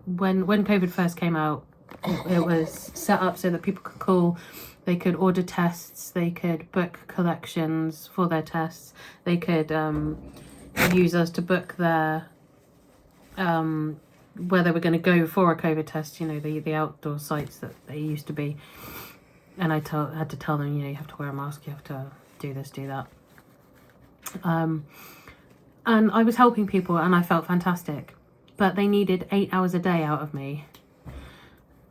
when COVID first came out, it was set up so that people could call, they could order tests, they could book collections for their tests, they could use us to book their where they were going to go for a COVID test, you know, the outdoor sites that they used to be. And I had to tell them, you know, you have to wear a mask, you have to do this, do that. And I was helping people and I felt fantastic, but they needed 8 hours a day out of me.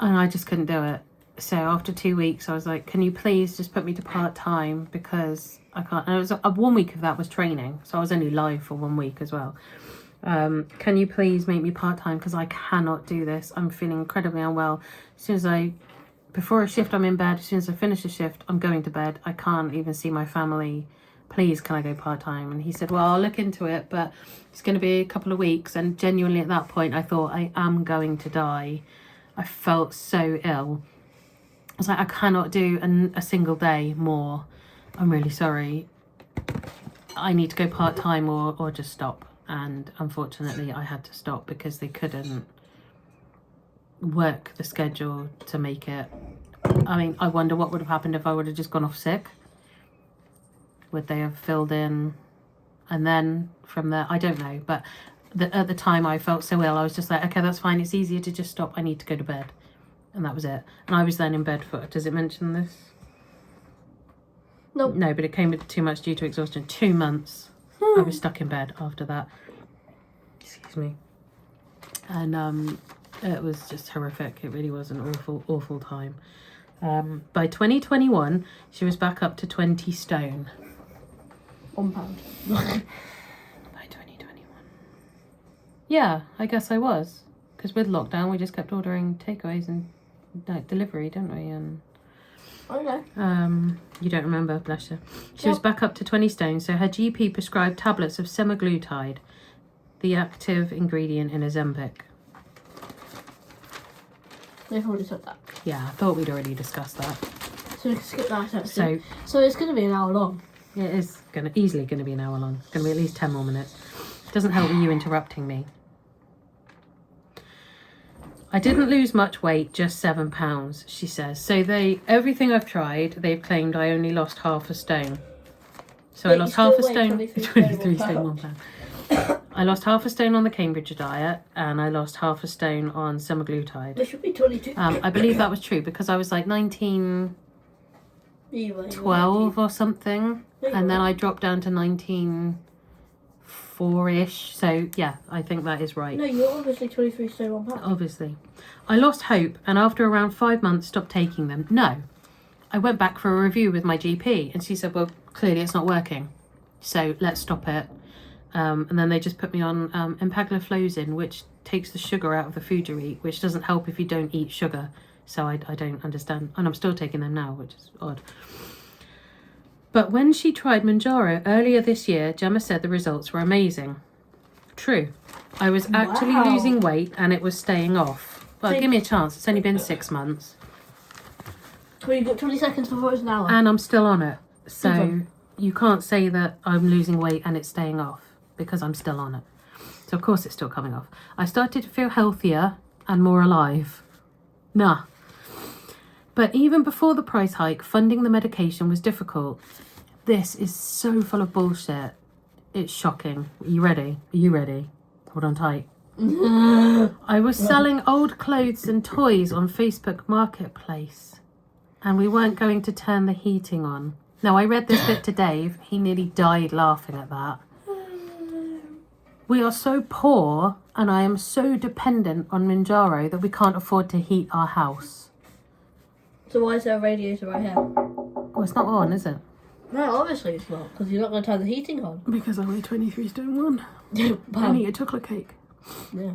And I just couldn't do it. So after 2 weeks, I was like, can you please just put me to part-time because I can't. And it was 1 week of that was training. So I was only live for 1 week as well. Can you please make me part-time because I cannot do this. I'm feeling incredibly unwell. Before a shift, I'm in bed. As soon as I finish a shift, I'm going to bed. I can't even see my family. Please, can I go part-time? And he said, well, I'll look into it, but it's going to be a couple of weeks. And genuinely at that point, I thought I am going to die. I felt so ill. I was like, I cannot do a single day more. I'm really sorry. I need to go part-time or just stop. And unfortunately, I had to stop because they couldn't work the schedule to make it. I mean, I wonder what would have happened if I would have just gone off sick. Would they have filled in? And then from there, I don't know. But at the time I felt so ill, I was just like, okay, that's fine. It's easier to just stop. I need to go to bed. And that was it. And I was then in bed for, does it mention this? Nope. No, but it came with too much due to exhaustion. 2 months. I was stuck in bed after that. Excuse me. And it was just horrific. It really was an awful, awful time. By 2021, she was back up to 20 stone. 1 pound. By 2021. Yeah, I guess I was. Because with lockdown, we just kept ordering takeaways and delivery, didn't we? And Okay. you don't remember, bless you. She was back up to 20 stone, so her GP prescribed tablets of semaglutide, the active ingredient in Ozempic. They've already said that. Yeah, I thought we'd already discussed that. So we can skip that actually. So it's going to be an hour long. it is easily going to be an hour long. It's going to be at least 10 more minutes. Doesn't help with you interrupting me. I didn't lose much weight, just 7 pounds, she says. So everything I've tried, they've claimed I only lost half a stone. So I lost half a stone, 23 stone, 1 pound. I lost half a stone on the Cambridge diet and I lost half a stone on semaglutide. There should be 22. I believe that was true because I was like 19, 12 or something. And then I dropped down to 19.4-ish. So yeah, I think that is right. No, you're obviously 23 stone 1 pound. Obviously. I lost hope and after around 5 months stopped taking them. No. I went back for a review with my GP and she said, well, clearly it's not working. So let's stop it. And then they just put me on empagliflozin, which takes the sugar out of the food you eat, which doesn't help if you don't eat sugar. So I don't understand. And I'm still taking them now, which is odd. But when she tried Manjaro earlier this year, Gemma said the results were amazing. True. I was actually losing weight and it was staying off. Well, give me a chance. It's only been 6 months. Well, you've got 20 seconds before it's an hour. And I'm still on it. So you can't say that I'm losing weight and it's staying off because I'm still on it. So of course it's still coming off. I started to feel healthier and more alive. Nah. But even before the price hike, funding the medication was difficult. This is so full of bullshit. It's shocking. Are you ready? Are you ready? Hold on tight. I was selling old clothes and toys on Facebook Marketplace, and we weren't going to turn the heating on. Now, I read this bit to Dave. He nearly died laughing at that. We are so poor, and I am so dependent on Manjaro that we can't afford to heat our house. So why is there a radiator right here? Well, it's not on, is it? No, obviously it's not, because you're not going to turn the heating on. Because I weigh 23 stone 1. Wow. I eat a chocolate cake. Yeah.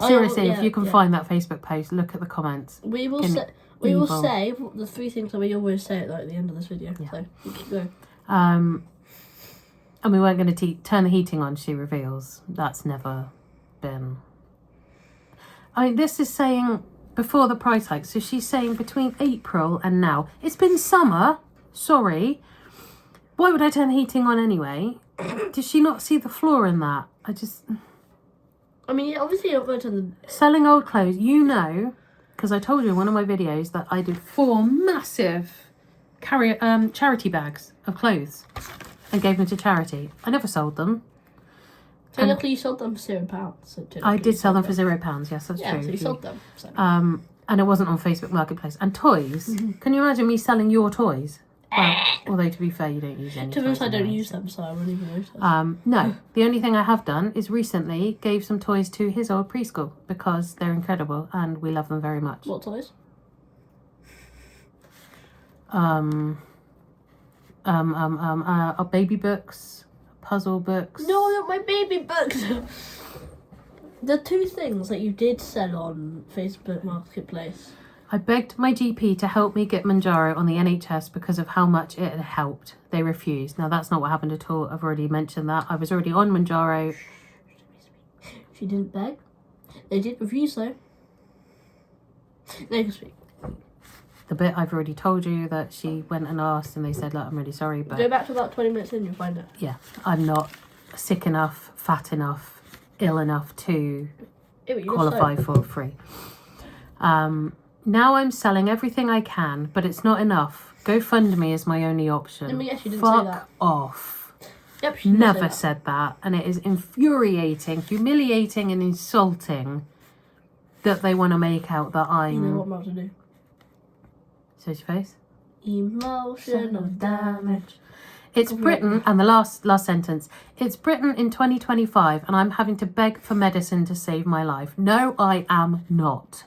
Seriously, if you can find that Facebook post, look at the comments. We will say the 3 things that we always say at the end of this video. Yeah. So you keep going. And we weren't going to turn the heating on, she reveals. That's never been... I mean, this is saying before the price hike. So she's saying between April and now. It's been summer. Sorry. Why would I turn the heating on anyway? Did she not see the flaw in that? I mean, obviously you're not going to turn the... Selling old clothes, you know, because I told you in one of my videos that I did 4 massive charity bags of clothes and gave them to charity. I never sold them. Technically, you sold them for £0. So I did sell them for £0, yes, that's true. Yeah, so you sold them. So. And it wasn't on Facebook Marketplace. And toys, can you imagine me selling your toys? Well, although to be fair, you don't use any. To be honest, I don't use them, so I wouldn't even notice. No, the only thing I have done is recently gave some toys to his old preschool because they're incredible and we love them very much. What toys? Baby books, puzzle books. No, not my baby books. The 2 things that you did sell on Facebook Marketplace. I begged my GP to help me get Manjaro on the NHS because of how much it had helped. They refused. Now, that's not what happened at all. I've already mentioned that. I was already on Manjaro. She didn't beg. They did refuse, though. They can speak. The bit I've already told you that she went and asked and they said, look, I'm really sorry, but... Go back to about 20 minutes in, you'll find it. Yeah, I'm not sick enough, fat enough, ill enough to qualify for free. Now I'm selling everything I can, but it's not enough. GoFundMe is my only option. Let me guess, you didn't say that. Fuck off. Yep, she Never said that. And it is infuriating, humiliating and insulting that they want to make out that I'm... You know what I'm about to do. Search your face. Emotional damage. It's Britain, and the last sentence. It's Britain in 2025 and I'm having to beg for medicine to save my life. No, I am not.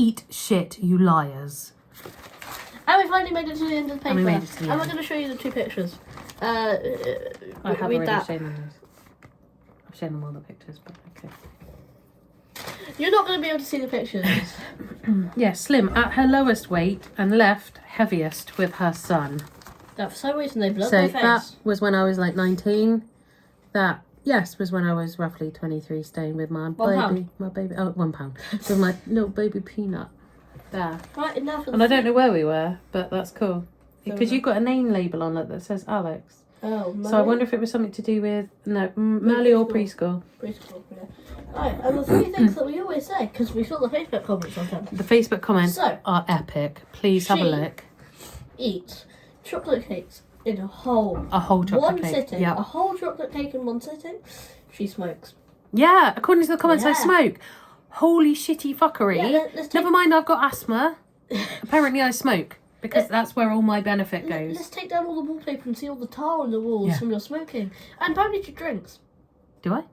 Eat shit, you liars. And we finally made it to the end of the paper. And we made it to the And we're end. going to show you the 2 pictures. I have already that. shown them those. I've shown them all the pictures, but okay. You're not going to be able to see the pictures. Yeah, slim at her lowest weight and left heaviest with her son. That for some reason they blurred So my face. that was when I was like 19. That, yes, was when I was roughly 23 staying with my baby. My baby, oh, £1. With my little baby Peanut. There. Right, enough of And I don't know where we were, but that's cool. Because you've got a name label on it that says Alex. Oh, Molly? So I wonder if it was something to do with, Molly or preschool. Preschool, yeah. Right, and the 3 things that we always say, because we saw the Facebook comments on them. The Facebook comments So, are epic. Please have a look. Eat chocolate cakes in a whole chocolate cake. sitting. Yep. A whole chocolate cake in one sitting. She smokes. Yeah, according to the comments, I Yeah. smoke. Holy shitty fuckery. Yeah, let's take- Never mind, I've got asthma. Apparently I smoke because that's where all my benefit goes. Let's take down all the wallpaper and see all the tar on the walls from your smoking. And apparently she drinks. Do I?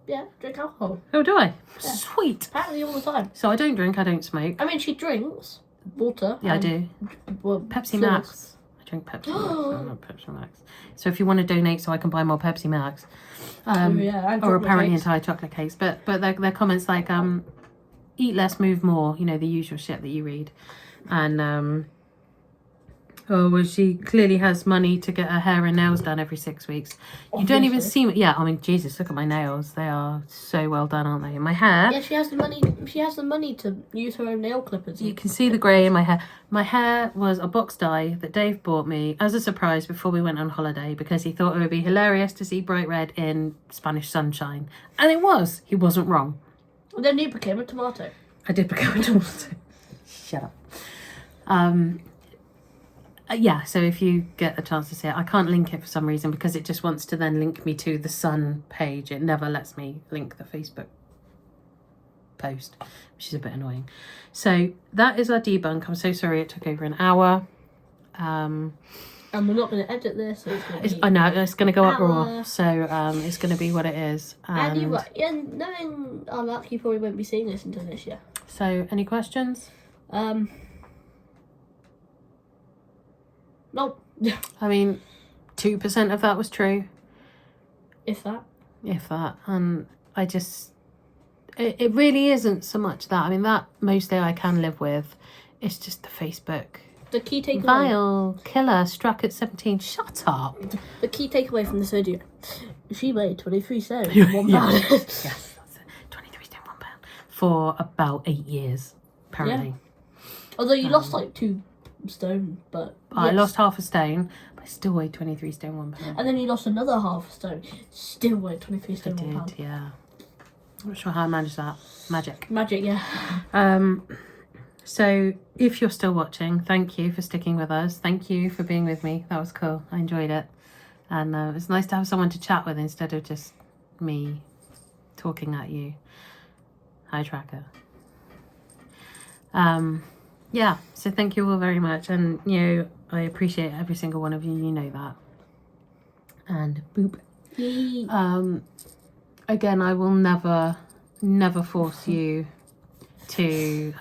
Yeah, drink alcohol. Oh, do I? Yeah. Sweet. Apparently all the time. So I don't drink, I don't smoke. I mean, she drinks water. Yeah, I do. Well, Pepsi fluids. Max. I drink Pepsi Max. I love Pepsi Max. So if you want to donate so I can buy more Pepsi Max. and Or chocolate apparently cakes. entire chocolate cakes. But their comments like, eat less, move more. You know, the usual shit that you read. And Oh, well, she clearly has money to get her hair and nails done every 6 weeks. You don't even Obviously. see me. Yeah, I mean, Jesus, look at my nails. They are so well done, aren't they? And my hair. Yeah, she has the money. She has the money to use her own nail clippers. You can see the grey in my hair. My hair was a box dye that Dave bought me as a surprise before we went on holiday because he thought it would be hilarious to see bright red in Spanish sunshine. And it was. He wasn't wrong. And then you became a tomato. I did become a tomato. Shut up. Yeah, so if you get a chance to see it, I can't link it for some reason because it just wants to then link me to the Sun page. It never lets me link the Facebook post, which is a bit annoying. So that is our debunk. I'm so sorry it took over an hour. And we're not going to edit this. So I know it's going to go up raw, so it's going to be what it is. And you, knowing our luck, you probably won't be seeing this until this year. So, any questions? Nope. I mean, 2% of that was true. If that. And I just, it really isn't so much that. I mean, that mostly I can live with. It's just the Facebook. The key takeaway. Vile killer struck at 17. Shut up. The key takeaway from this video. She made 23 cents. £1. Yes, that's it. 23 stone, £1 for about 8 years, apparently. Yeah. Although you lost like 2 stone, but I lost half a stone, but I still weighed 23 stone, £1. And then you lost another half stone. Still weighed 23 stone, £1. Yeah. I'm not sure how I managed that. Magic. Magic, yeah. So if you're still watching, thank you for sticking with us. Thank you for being with me. That was cool. I enjoyed it. And it's nice to have someone to chat with instead of just me talking at you. Hi, Tracker. Yeah, so thank you all very much. And, you know, I appreciate every single one of you. You know that. And boop. Again, I will never force you to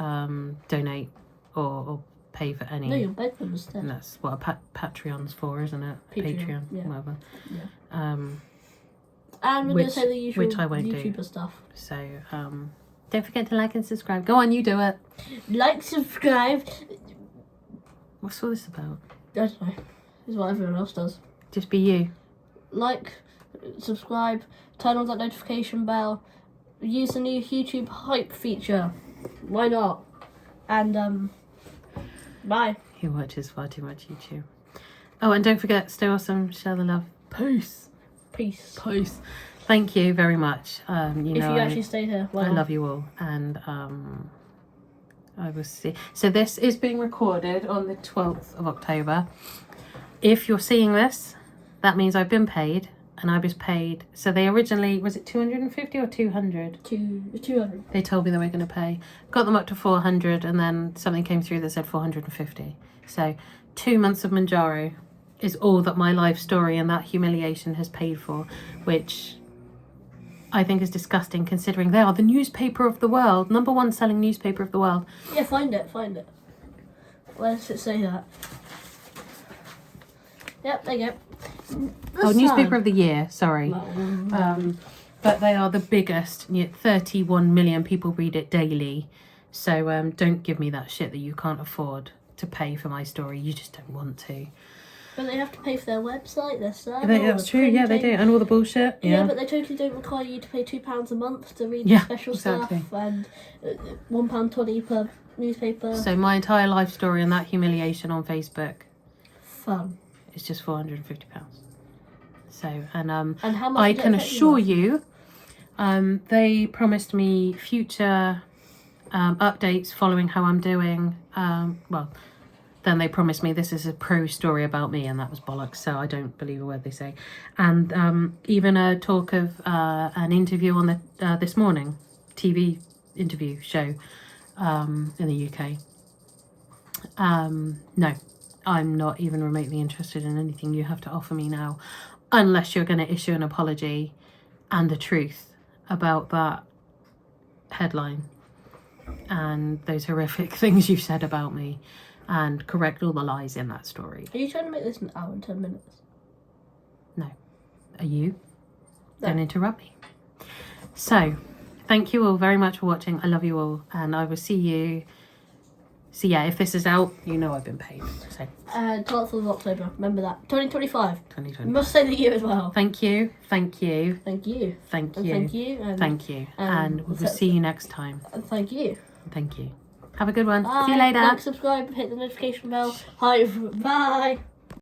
donate or pay for any. No, you'll beg them instead. And that's what a Patreon's for, isn't it? Patreon, yeah. Whatever. Yeah. Which- And we're going to say the usual which I won't do. YouTuber stuff. So don't forget to like and subscribe. Go on, you do it. Like, subscribe. What's all this about? I don't know. This is what everyone else does. Just be you. Like, subscribe, turn on that notification bell, use the new YouTube hype feature. Why not? And bye. He watches far too much YouTube. Oh, and don't forget, stay awesome, share the love. Peace. Peace. Peace. Thank you very much. You If know, you actually stayed here, well, I love you all, and I will see. So this is being recorded on the 12th of October. If you're seeing this, that means I've been paid, and I was paid. So they originally, was it 250 or 200? 200. They told me they were going to pay. Got them up to 400, and then something came through that said 450. So 2 months of Manjaro is all that my life story and that humiliation has paid for, which I think is disgusting considering they are the newspaper of the world, #1 selling newspaper of the world. Yeah, find it. Where does it say that? Yep, there you go. Newspaper of the year, sorry. No. But they are the biggest. 31 million people read it daily. So don't give me that shit that you can't afford to pay for my story. You just don't want to. But they have to pay for their website, their server. That's true, yeah, they do. And all the bullshit. Yeah, but they totally don't require you to pay £2 a month to read special exactly. stuff, and £1.20 per newspaper. So my entire life story and that humiliation on Facebook Fun. is just £450. So, and how much I did it can affect assure you, they promised me future updates following how I'm doing. Then they promised me this is a pro story about me, and that was bollocks, so I don't believe a word they say. And even a talk of an interview on the This Morning TV interview show in the UK. No, I'm not even remotely interested in anything you have to offer me now, unless you're going to issue an apology and the truth about that headline and those horrific things you've said about me, and correct all the lies in that story. Are you trying to make this an hour and 10 minutes? No. Are you? No. Don't interrupt me. So, thank you all very much for watching. I love you all, and I will see you So yeah, if this is out, you know I've been paid. So 12th of October. Remember that. 2025. 2020. You must say the year as well. Thank you. Thank you. Thank you. Thank And you. thank you. And Thank you. And we'll so- see you next time. and thank you. Thank you. Have a good one. Bye. See you later. Like, subscribe, hit the notification bell. Hi. Bye.